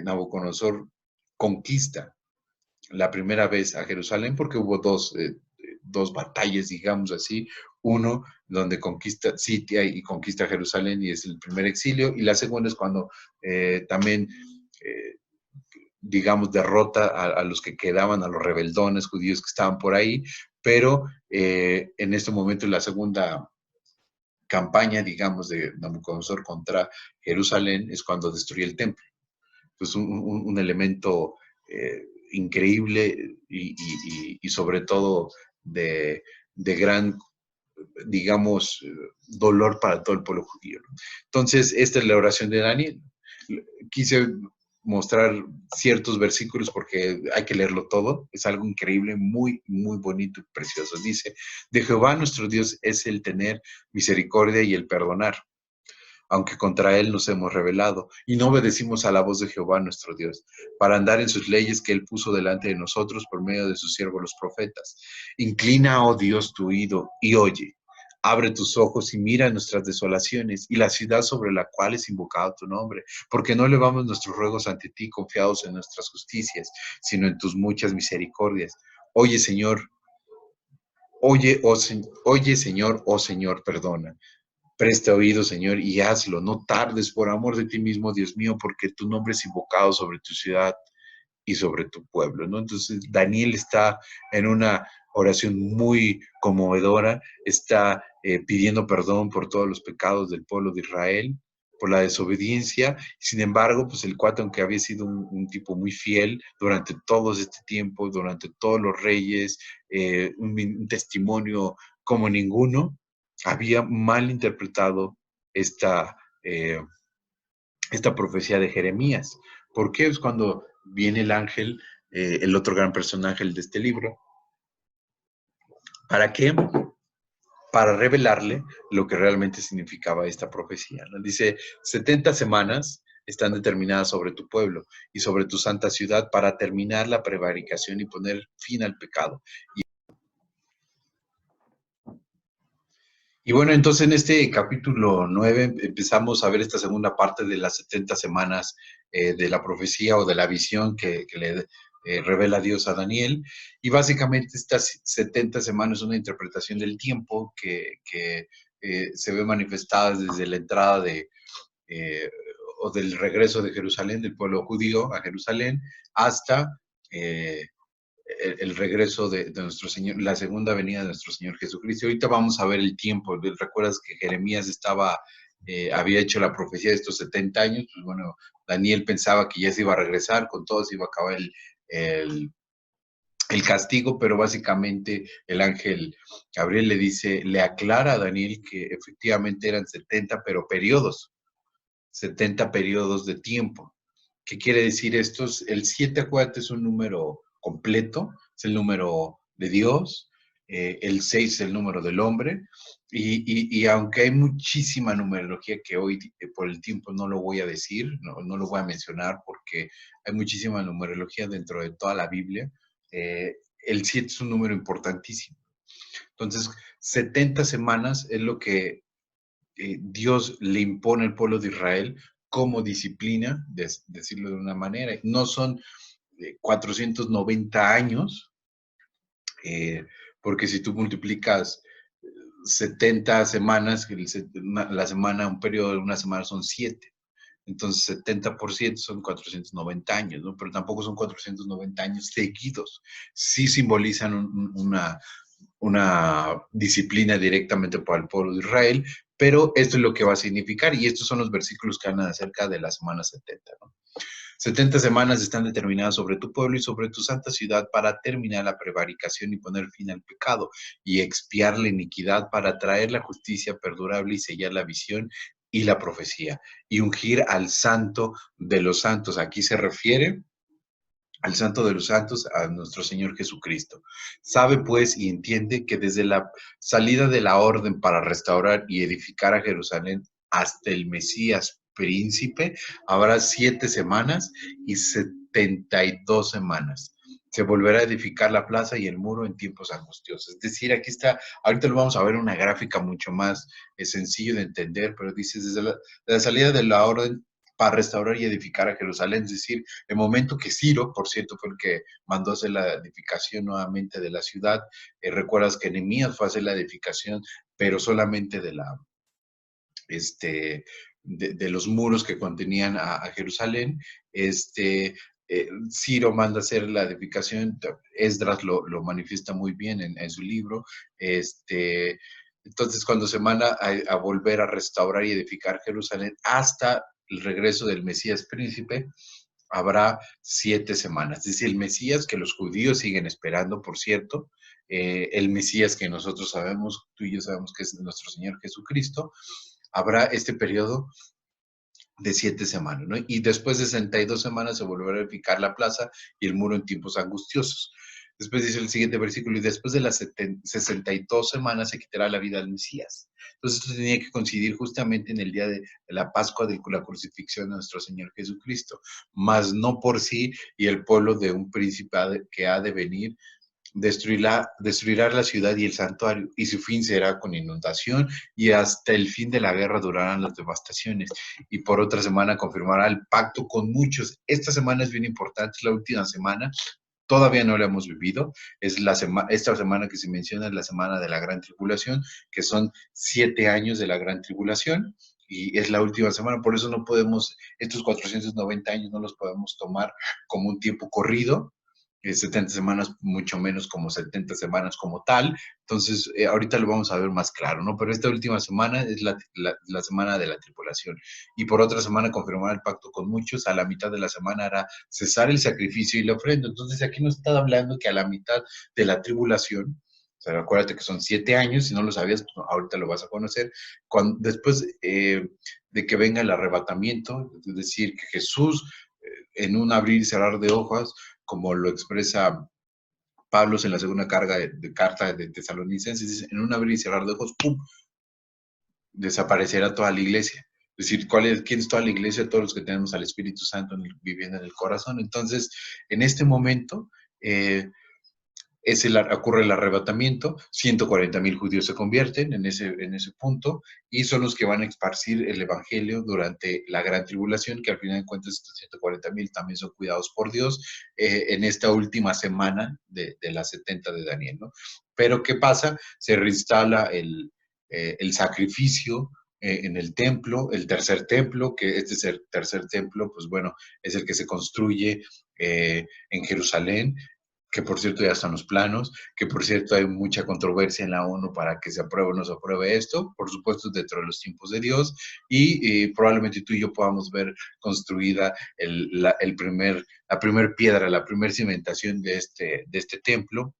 A: Nabucodonosor conquista la primera vez a Jerusalén, porque hubo dos batallas, digamos así, uno donde conquista Sitia y conquista Jerusalén y es el primer exilio, y la segunda es cuando también, digamos, derrota a los que quedaban, a los rebeldones judíos que estaban por ahí, pero en este momento la segunda campaña, digamos, de Nabucodonosor contra Jerusalén es cuando destruye el templo. Pues un elemento increíble y sobre todo de gran, digamos, dolor para todo el pueblo judío. Entonces, esta es la oración de Daniel. Quise mostrar ciertos versículos porque hay que leerlo todo. Es algo increíble, muy, muy bonito y precioso. Dice, de Jehová nuestro Dios es el tener misericordia y el perdonar, aunque contra él nos hemos rebelado y no obedecimos a la voz de Jehová nuestro Dios, para andar en sus leyes que él puso delante de nosotros por medio de sus siervos los profetas. Inclina, oh Dios, tu oído y oye. Abre tus ojos y mira nuestras desolaciones y la ciudad sobre la cual es invocado tu nombre, porque no elevamos nuestros ruegos ante ti confiados en nuestras justicias, sino en tus muchas misericordias. Oye, Señor, oye, Señor, oh Señor, perdona. Presta oído, Señor, y hazlo. No tardes por amor de ti mismo, Dios mío, porque tu nombre es invocado sobre tu ciudad y sobre tu pueblo, ¿no? Entonces, Daniel está en una oración muy conmovedora, está pidiendo perdón por todos los pecados del pueblo de Israel, por la desobediencia. Sin embargo, pues el cuate, aunque había sido un tipo muy fiel durante todo este tiempo, durante todos los reyes, un testimonio como ninguno, había mal interpretado esta, eh, esta profecía de Jeremías. ¿Por qué? Es cuando viene el ángel, el otro gran personaje de este libro. ¿Para qué? Para revelarle lo que realmente significaba esta profecía, ¿no? Dice, 70 semanas están determinadas sobre tu pueblo y sobre tu santa ciudad para terminar la prevaricación y poner fin al pecado. Y bueno, entonces en este capítulo 9 empezamos a ver esta segunda parte de las 70 semanas de la profecía o de la visión que le revela Dios a Daniel. Y básicamente estas 70 semanas es una interpretación del tiempo que se ve manifestada desde la entrada eh, o del regreso de Jerusalén, del pueblo judío a Jerusalén, hasta eh, el regreso de nuestro Señor, la segunda venida de nuestro Señor Jesucristo. Ahorita vamos a ver el tiempo. ¿Recuerdas que Jeremías había hecho la profecía de estos 70 años? Pues bueno, Daniel pensaba que ya se iba a regresar, con todo se iba a acabar el, el castigo, pero básicamente el ángel Gabriel le dice, le aclara a Daniel que efectivamente eran 70, pero periodos, 70 periodos de tiempo. ¿Qué quiere decir esto? El 7, acuérdate, es un número completo, es el número de Dios, el 6 es el número del hombre, y aunque hay muchísima numerología que hoy por el tiempo no lo voy a decir, no lo voy a mencionar porque hay muchísima numerología dentro de toda la Biblia, el 7 es un número importantísimo. Entonces, 70 semanas es lo que Dios le impone al pueblo de Israel como disciplina, decirlo de una manera. No son 490 años, eh, porque si tú multiplicas 70 semanas, la semana, un periodo de una semana son 7. Entonces, 70% son 490 años, ¿no? Pero tampoco son 490 años seguidos. Sí simbolizan una disciplina directamente para el pueblo de Israel, pero esto es lo que va a significar y estos son los versículos que hablan acerca de la semana 70, ¿no? 70 semanas están determinadas sobre tu pueblo y sobre tu santa ciudad para terminar la prevaricación y poner fin al pecado y expiar la iniquidad para traer la justicia perdurable y sellar la visión y la profecía y ungir al santo de los santos. Aquí se refiere al Santo de los Santos, a nuestro Señor Jesucristo. Sabe pues y entiende que desde la salida de la orden para restaurar y edificar a Jerusalén hasta el Mesías príncipe, habrá 7 semanas y 72 semanas. Se volverá a edificar la plaza y el muro en tiempos angustiosos. Es decir, aquí está, ahorita lo vamos a ver una gráfica mucho más sencillo de entender, pero dice, desde la salida de la orden para restaurar y edificar a Jerusalén, es decir, el momento que Ciro, por cierto, fue el que mandó hacer la edificación nuevamente de la ciudad. Recuerdas que Nehemías fue a hacer la edificación, pero solamente este, de los muros que contenían a Jerusalén. Ciro manda hacer la edificación, Esdras lo manifiesta muy bien en su libro. Entonces, cuando se manda a volver a restaurar y edificar Jerusalén hasta el regreso del Mesías príncipe, habrá 7 semanas. Dice el Mesías que los judíos siguen esperando, por cierto, el Mesías que nosotros sabemos, tú y yo sabemos que es nuestro Señor Jesucristo, habrá este periodo de 7 semanas, ¿no? Y después de 62 semanas se volverá a edificar la plaza y el muro en tiempos angustiosos. Después dice el siguiente versículo, y después de las 62 semanas se quitará la vida al Mesías. Entonces esto tenía que coincidir justamente en el día de la Pascua de la crucifixión de nuestro Señor Jesucristo, mas no por sí y el pueblo de un príncipe que ha de venir, destruirá la ciudad y el santuario, y su fin será con inundación, y hasta el fin de la guerra durarán las devastaciones. Y por otra semana confirmará el pacto con muchos. Esta semana es bien importante, es la última semana, todavía no la hemos vivido, esta semana que se menciona es la semana de la gran tribulación, que son 7 años de la gran tribulación, y es la última semana, por eso no podemos, estos 490 años no los podemos tomar como un tiempo corrido, 70 semanas, mucho menos como 70 semanas como tal. Entonces, ahorita lo vamos a ver más claro, ¿no? Pero esta última semana es la semana de la tribulación. Y por otra semana confirmar el pacto con muchos. A la mitad de la semana hará cesar el sacrificio y la ofrenda. Entonces, aquí nos está hablando que a la mitad de la tribulación, o sea, acuérdate que son 7 años, si no lo sabías, pues ahorita lo vas a conocer, después de que venga el arrebatamiento, es decir, que Jesús, en un abrir y cerrar de ojos, como lo expresa Pablo en la segunda carta de Tesalonicenses, dice, en un abrir y cerrar de ojos, ¡pum!, desaparecerá toda la iglesia. Es decir, ¿quién es toda la iglesia? Todos los que tenemos al Espíritu Santo viviendo en el corazón. Entonces, en este momento, ocurre el arrebatamiento, 140,000 judíos se convierten en ese punto, y son los que van a esparcir el evangelio durante la gran tribulación, que al final de cuentas estos 140,000 también son cuidados por Dios en esta última semana de las 70 de Daniel, ¿no? Pero ¿qué pasa? Se reinstala el sacrificio en el templo, el tercer templo, que este es el tercer templo, pues bueno, es el que se construye en Jerusalén, que por cierto ya están los planos, que por cierto hay mucha controversia en la ONU para que se apruebe o no se apruebe esto, por supuesto dentro de los tiempos de Dios, y probablemente tú y yo podamos ver construida la primer piedra, la primer cimentación de este templo,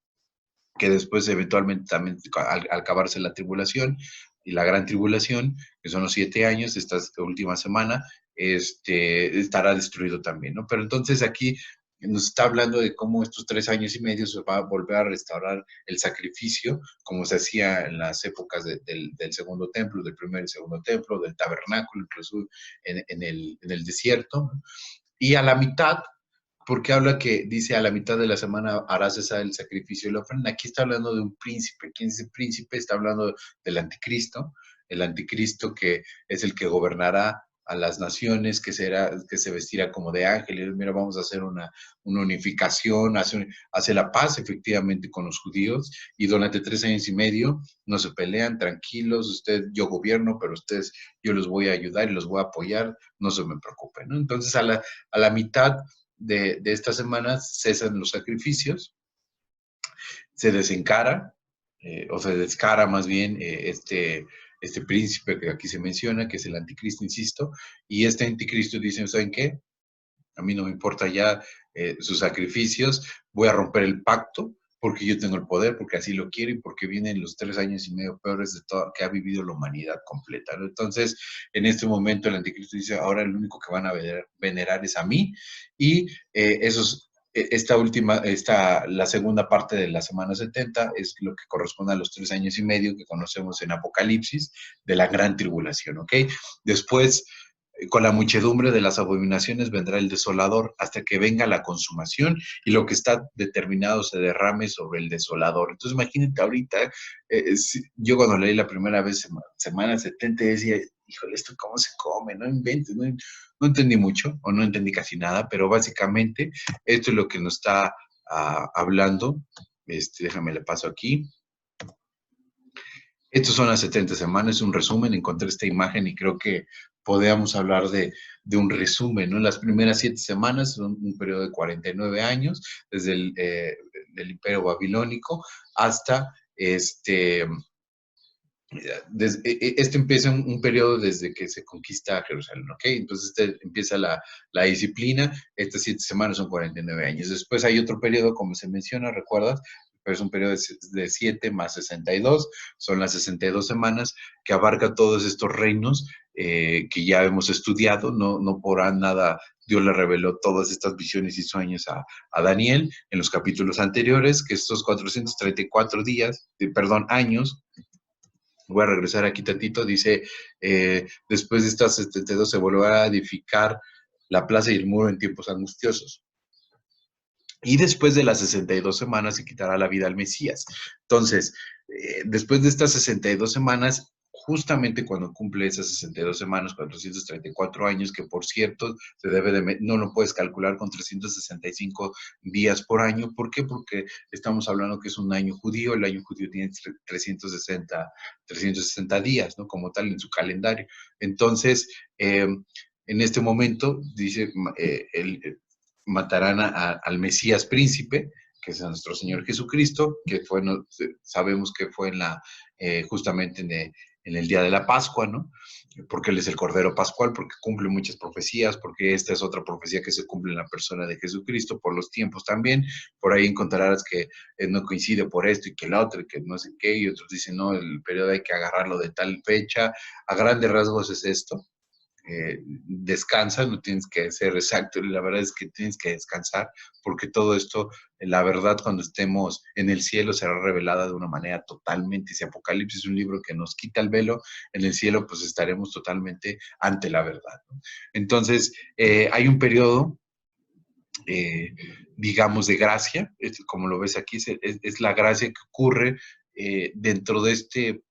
A: que después eventualmente también al acabarse la tribulación y la gran tribulación, que son los 7 años, esta última semana, estará destruido también, ¿no? Pero entonces aquí nos está hablando de cómo estos 3 años y medio se va a volver a restaurar el sacrificio, como se hacía en las épocas del segundo templo, del primer y segundo templo, del tabernáculo, incluso en el desierto, ¿no? Y a la mitad, porque habla que dice a la mitad de la semana hará cesar el sacrificio y la ofrenda. Aquí está hablando de un príncipe. ¿Quién es el príncipe? Está hablando del anticristo, el anticristo que es el que gobernará a las naciones, que se vestirá como de ángeles. Mira, vamos a hacer una unificación, hace la paz efectivamente con los judíos, y durante 3 años y medio no se pelean, tranquilos, yo gobierno, pero ustedes, yo los voy a ayudar y los voy a apoyar, no se me preocupen, ¿no? Entonces a la mitad de esta semana cesan los sacrificios, se desencara, o se descara más bien este príncipe que aquí se menciona, que es el anticristo, insisto, y este anticristo dice, ¿saben qué? A mí no me importa ya sus sacrificios, voy a romper el pacto porque yo tengo el poder, porque así lo quiero y porque vienen los 3 años y medio peores de todo que ha vivido la humanidad completa, ¿no? Entonces, en este momento el anticristo dice, ahora el único que van a venerar es a mí, y la segunda parte de la semana 70 es lo que corresponde a los 3 años y medio que conocemos en Apocalipsis de la gran tribulación, ¿ok? Después, con la muchedumbre de las abominaciones vendrá el desolador hasta que venga la consumación y lo que está determinado se derrame sobre el desolador. Entonces imagínate ahorita, yo cuando leí la primera vez, semana 70, decía, híjole, ¿esto cómo se come? No inventes, no entendí mucho o no entendí casi nada, pero básicamente esto es lo que nos está hablando. Déjame le paso aquí. Estas son las 70 semanas, un resumen, encontré esta imagen y creo que podríamos hablar de un resumen, ¿no? Las primeras 7 semanas son un periodo de 49 años, desde el Imperio Babilónico hasta empieza un periodo desde que se conquista Jerusalén, ¿ok? Entonces empieza la disciplina, estas 7 semanas son 49 años. Después hay otro periodo, como se menciona, ¿recuerdas? Pero es un periodo de 7 más 62, son las 62 semanas que abarca todos estos reinos que ya hemos estudiado, no por nada Dios le reveló todas estas visiones y sueños a Daniel en los capítulos anteriores, que estos 434 años, voy a regresar aquí tantito, dice, después de estas 72 se volverá a edificar la plaza y el muro en tiempos angustiosos. Y después de las 62 semanas se quitará la vida al Mesías. Entonces, después de estas 62 semanas, justamente cuando cumple esas 62 semanas, 434 años, que por cierto, no lo puedes calcular con 365 días por año. ¿Por qué? Porque estamos hablando que es un año judío, el año judío tiene 360 días, ¿no? Como tal en su calendario. Entonces, en este momento, dice matarán al Mesías príncipe, que es a nuestro Señor Jesucristo, que fue, sabemos que fue justamente en el día de la Pascua, ¿no? Porque Él es el Cordero Pascual, porque cumple muchas profecías, porque esta es otra profecía que se cumple en la persona de Jesucristo, por los tiempos también. Por ahí encontrarás que no coincide por esto y que la otra, y que no sé qué, y otros dicen, no, el periodo hay que agarrarlo de tal fecha. A grandes rasgos es esto. Descansa, no tienes que ser exacto, la verdad es que tienes que descansar, porque todo esto, la verdad, cuando estemos en el cielo será revelada de una manera totalmente, si Apocalipsis es un libro que nos quita el velo, en el cielo pues estaremos totalmente ante la verdad, ¿no? Entonces, hay un periodo, eh, digamos, de gracia, como lo ves aquí, es la gracia que ocurre dentro de este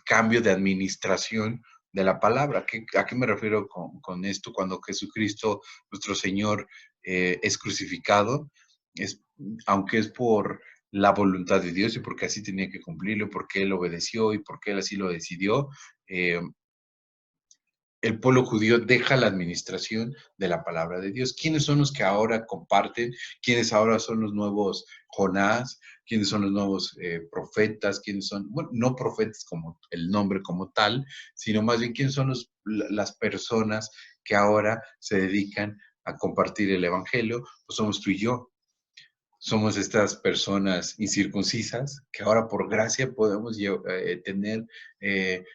A: cambio de administración de la palabra. ¿A qué me refiero con esto? Cuando Jesucristo, nuestro Señor, es crucificado, es, aunque es por la voluntad de Dios y porque así tenía que cumplirlo, porque Él obedeció y porque Él así lo decidió, eh, el pueblo judío deja la administración de la palabra de Dios. ¿Quiénes son los que ahora comparten? ¿Quiénes ahora son los nuevos Jonás? ¿Quiénes son los nuevos profetas? ¿Quiénes son, bueno, no profetas como el nombre como tal, sino más bien quiénes son las personas que ahora se dedican a compartir el evangelio? Pues somos tú y yo. Somos estas personas incircuncisas que ahora por gracia podemos tener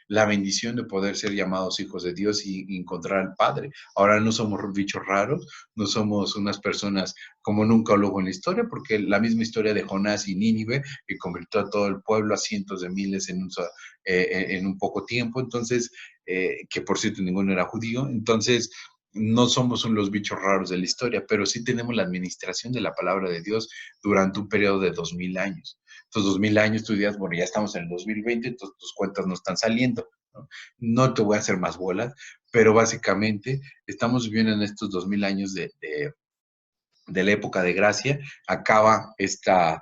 A: la bendición de poder ser llamados hijos de Dios y encontrar al Padre. Ahora no somos bichos raros, no somos unas personas como nunca luego en la historia, porque la misma historia de Jonás y Nínive, que convirtió a todo el pueblo, a cientos de miles en un poco tiempo, entonces, que por cierto ninguno era judío, entonces no somos los bichos raros de la historia, pero sí tenemos la administración de la palabra de Dios durante un periodo de 2000 años. Estos 2000 años, tú dirás, bueno, ya estamos en el 2020, entonces tus cuentas no están saliendo, ¿no? No te voy a hacer más bolas, pero básicamente estamos viviendo en estos 2000 años de la época de gracia. Acaba esta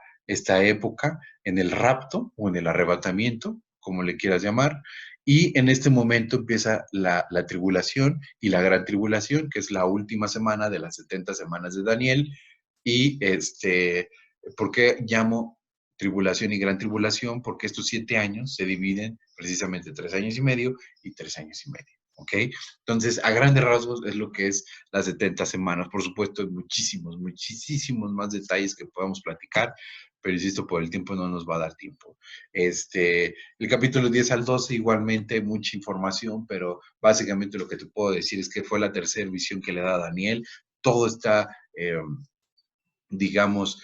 A: época en el rapto o en el arrebatamiento, como le quieras llamar, y en este momento empieza la tribulación y la gran tribulación, que es la última semana de las 70 semanas de Daniel. Y ¿por qué llamo tribulación y gran tribulación? Porque estos 7 años se dividen precisamente 3 años y medio y 3 años y medio. ¿Ok? Entonces, a grandes rasgos es lo que es las 70 semanas. Por supuesto, hay muchísimos más detalles que podamos platicar, pero insisto, por el tiempo no nos va a dar tiempo. El capítulo 10 al 12 igualmente mucha información, pero básicamente lo que te puedo decir es que fue la tercera visión que le da a Daniel. Todo está, digamos,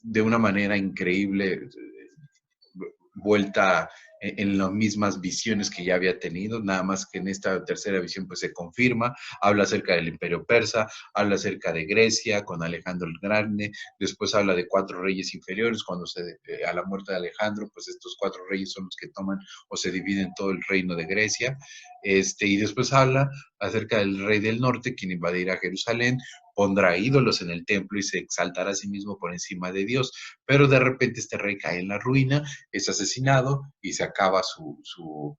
A: de una manera increíble, vuelta en las mismas visiones que ya había tenido, nada más que en esta tercera visión pues se confirma, habla acerca del imperio persa, habla acerca de Grecia con Alejandro el Grande, después habla de 4 reyes inferiores, cuando a la muerte de Alejandro, pues estos 4 reyes son los que toman o se dividen todo el reino de Grecia, y después habla acerca del rey del norte, quien invadirá Jerusalén, pondrá ídolos en el templo y se exaltará a sí mismo por encima de Dios, pero de repente este rey cae en la ruina, es asesinado y se acaba su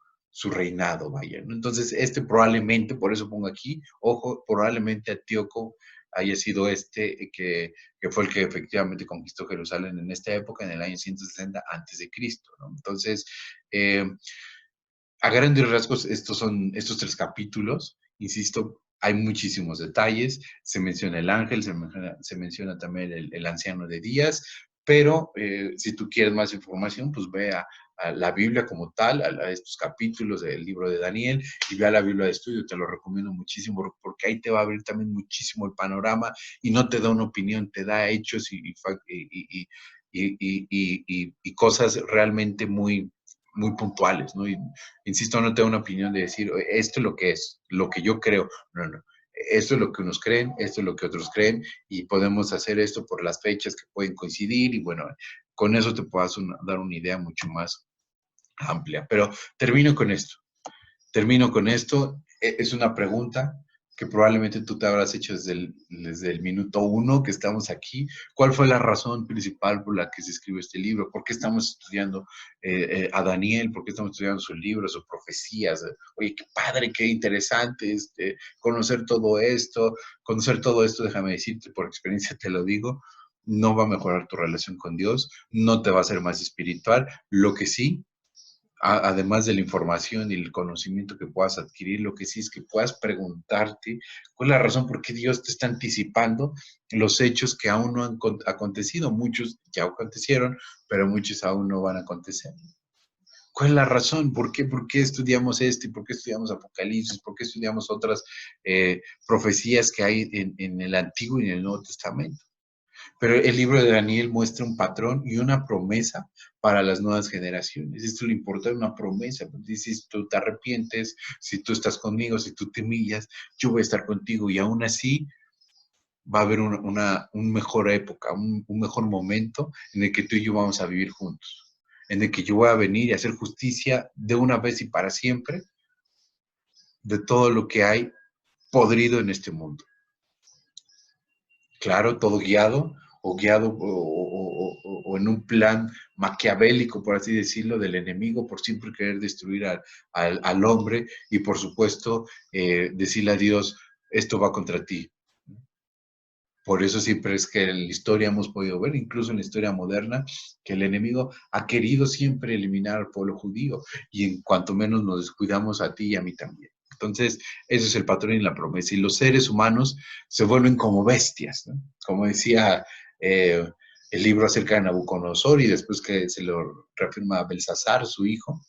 A: reinado, vaya, ¿no? Entonces, probablemente, por eso pongo aquí, ojo, probablemente Antíoco haya sido que fue el que efectivamente conquistó Jerusalén en esta época, en el año 160 antes de Cristo, ¿no? Entonces, a grandes rasgos, estos son estos 3 capítulos, insisto, hay muchísimos detalles, se menciona el ángel, se menciona también el anciano de Días, pero si tú quieres más información, pues ve a la Biblia como tal, a estos capítulos del libro de Daniel y ve a la Biblia de estudio, te lo recomiendo muchísimo porque ahí te va a abrir también muchísimo el panorama y no te da una opinión, te da hechos y cosas realmente muy puntuales, ¿no? Y, insisto, no tengo una opinión de decir, esto es lo que es, lo que yo creo, no. Esto es lo que unos creen, esto es lo que otros creen, y podemos hacer esto por las fechas que pueden coincidir, y bueno, con eso te puedas dar una idea mucho más amplia. Pero termino con esto. Es una pregunta, que probablemente tú te habrás hecho desde el minuto uno que estamos aquí. ¿Cuál fue la razón principal por la que se escribió este libro? ¿Por qué estamos estudiando a Daniel? ¿Por qué estamos estudiando sus libros, sus profecías? Oye, qué padre, qué interesante conocer todo esto, déjame decirte, por experiencia te lo digo, no va a mejorar tu relación con Dios, no te va a hacer más espiritual. Lo que sí, además de la información y el conocimiento que puedas adquirir, lo que sí es que puedas preguntarte cuál es la razón por qué Dios te está anticipando los hechos que aún no han acontecido. Muchos ya acontecieron, pero muchos aún no van a acontecer. ¿Cuál es la razón? ¿Por qué estudiamos esto? ¿Por qué estudiamos Apocalipsis? ¿Por qué estudiamos otras profecías que hay en el Antiguo y en el Nuevo Testamento? Pero el libro de Daniel muestra un patrón y una promesa para las nuevas generaciones. Esto le importa una promesa. Dice, si tú te arrepientes, si tú estás conmigo, si tú te humillas, yo voy a estar contigo. Y aún así va a haber una mejor época, un mejor momento en el que tú y yo vamos a vivir juntos. En el que yo voy a venir y hacer justicia de una vez y para siempre de todo lo que hay podrido en este mundo. Claro, todo guiado o en un plan maquiavélico, por así decirlo, del enemigo, por siempre querer destruir al hombre y por supuesto decirle a Dios, esto va contra ti. Por eso siempre es que en la historia hemos podido ver, incluso en la historia moderna, que el enemigo ha querido siempre eliminar al pueblo judío y en cuanto menos nos descuidamos a ti y a mí también. Entonces, eso es el patrón y la promesa. Y los seres humanos se vuelven como bestias, ¿no? Como decía el libro acerca de Nabucodonosor y después que se lo reafirma a Belsasar, su hijo,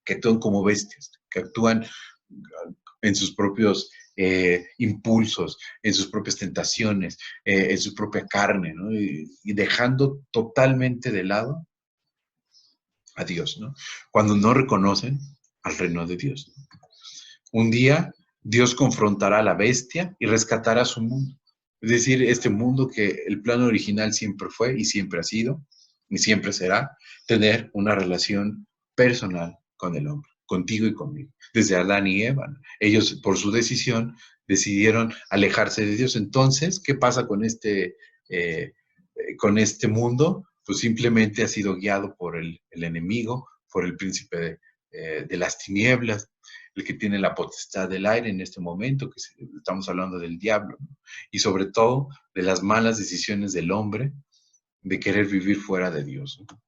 A: que actúan como bestias, que actúan en sus propios impulsos, en sus propias tentaciones, en su propia carne, ¿no? Y dejando totalmente de lado a Dios, ¿no? Cuando no reconocen al reino de Dios. Un día Dios confrontará a la bestia y rescatará su mundo. Es decir, este mundo que el plan original siempre fue y siempre ha sido y siempre será tener una relación personal con el hombre, contigo y conmigo. Desde Adán y Eva, ¿no? Ellos por su decisión decidieron alejarse de Dios. Entonces, ¿qué pasa con este mundo? Pues simplemente ha sido guiado por el enemigo, por el príncipe de las tinieblas, el que tiene la potestad del aire en este momento, estamos hablando del diablo, ¿no? Y sobre todo de las malas decisiones del hombre de querer vivir fuera de Dios, ¿no?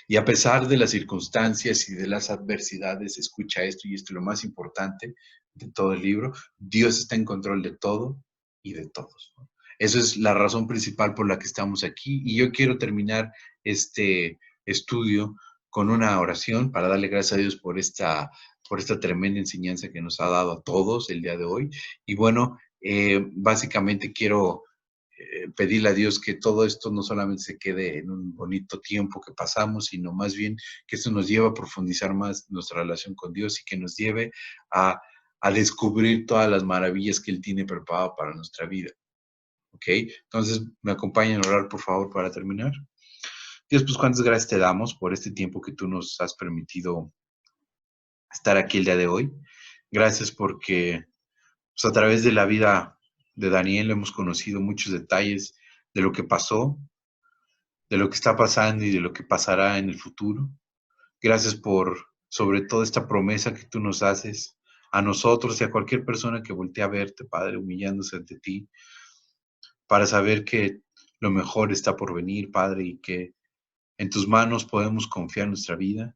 A: Y a pesar de las circunstancias y de las adversidades, escucha esto y esto es lo más importante de todo el libro, Dios está en control de todo y de todos, ¿no? Esa es la razón principal por la que estamos aquí y yo quiero terminar este estudio con una oración para darle gracias a Dios por esta tremenda enseñanza que nos ha dado a todos el día de hoy. Y bueno, básicamente quiero pedirle a Dios que todo esto no solamente se quede en un bonito tiempo que pasamos, sino más bien que esto nos lleve a profundizar más nuestra relación con Dios y que nos lleve a, a descubrir todas las maravillas que Él tiene preparado para nuestra vida. ¿Ok? Entonces, ¿me acompañan a orar, por favor, para terminar? Dios, pues cuántas gracias te damos por este tiempo que tú nos has permitido estar aquí el día de hoy. Gracias porque pues, a través de la vida de Daniel hemos conocido muchos detalles de lo que pasó, de lo que está pasando y de lo que pasará en el futuro. Gracias por, sobre todo, esta promesa que tú nos haces a nosotros y a cualquier persona que voltee a verte, Padre, humillándose ante ti, para saber que lo mejor está por venir, Padre, y que en tus manos podemos confiar nuestra vida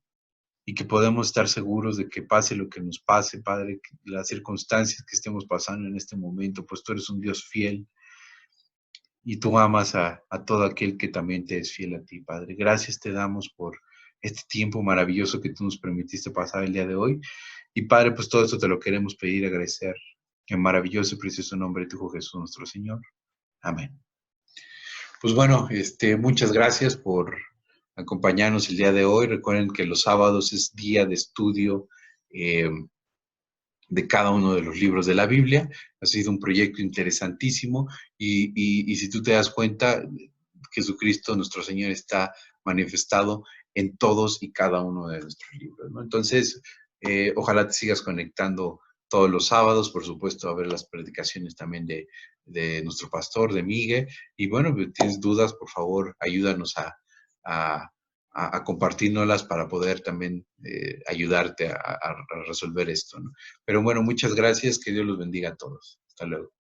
A: y que podemos estar seguros de que pase lo que nos pase, Padre, que las circunstancias que estemos pasando en este momento, pues tú eres un Dios fiel y tú amas a todo aquel que también te es fiel a ti, Padre. Gracias te damos por este tiempo maravilloso que tú nos permitiste pasar el día de hoy. Y Padre, pues todo esto te lo queremos pedir, agradecer en maravilloso y precioso nombre de tu Hijo Jesús, nuestro Señor. Amén. Pues bueno, muchas gracias por acompañarnos el día de hoy. Recuerden que los sábados es día de estudio de cada uno de los libros de la Biblia. Ha sido un proyecto interesantísimo y si tú te das cuenta, Jesucristo, nuestro Señor, está manifestado en todos y cada uno de nuestros libros, ¿no? Entonces, ojalá te sigas conectando todos los sábados, por supuesto, a ver las predicaciones también de nuestro pastor, de Miguel. Y bueno, si tienes dudas, por favor, ayúdanos a, a compartírnoslas para poder también ayudarte a resolver esto, ¿no? Pero bueno, muchas gracias, que Dios los bendiga a todos. Hasta luego.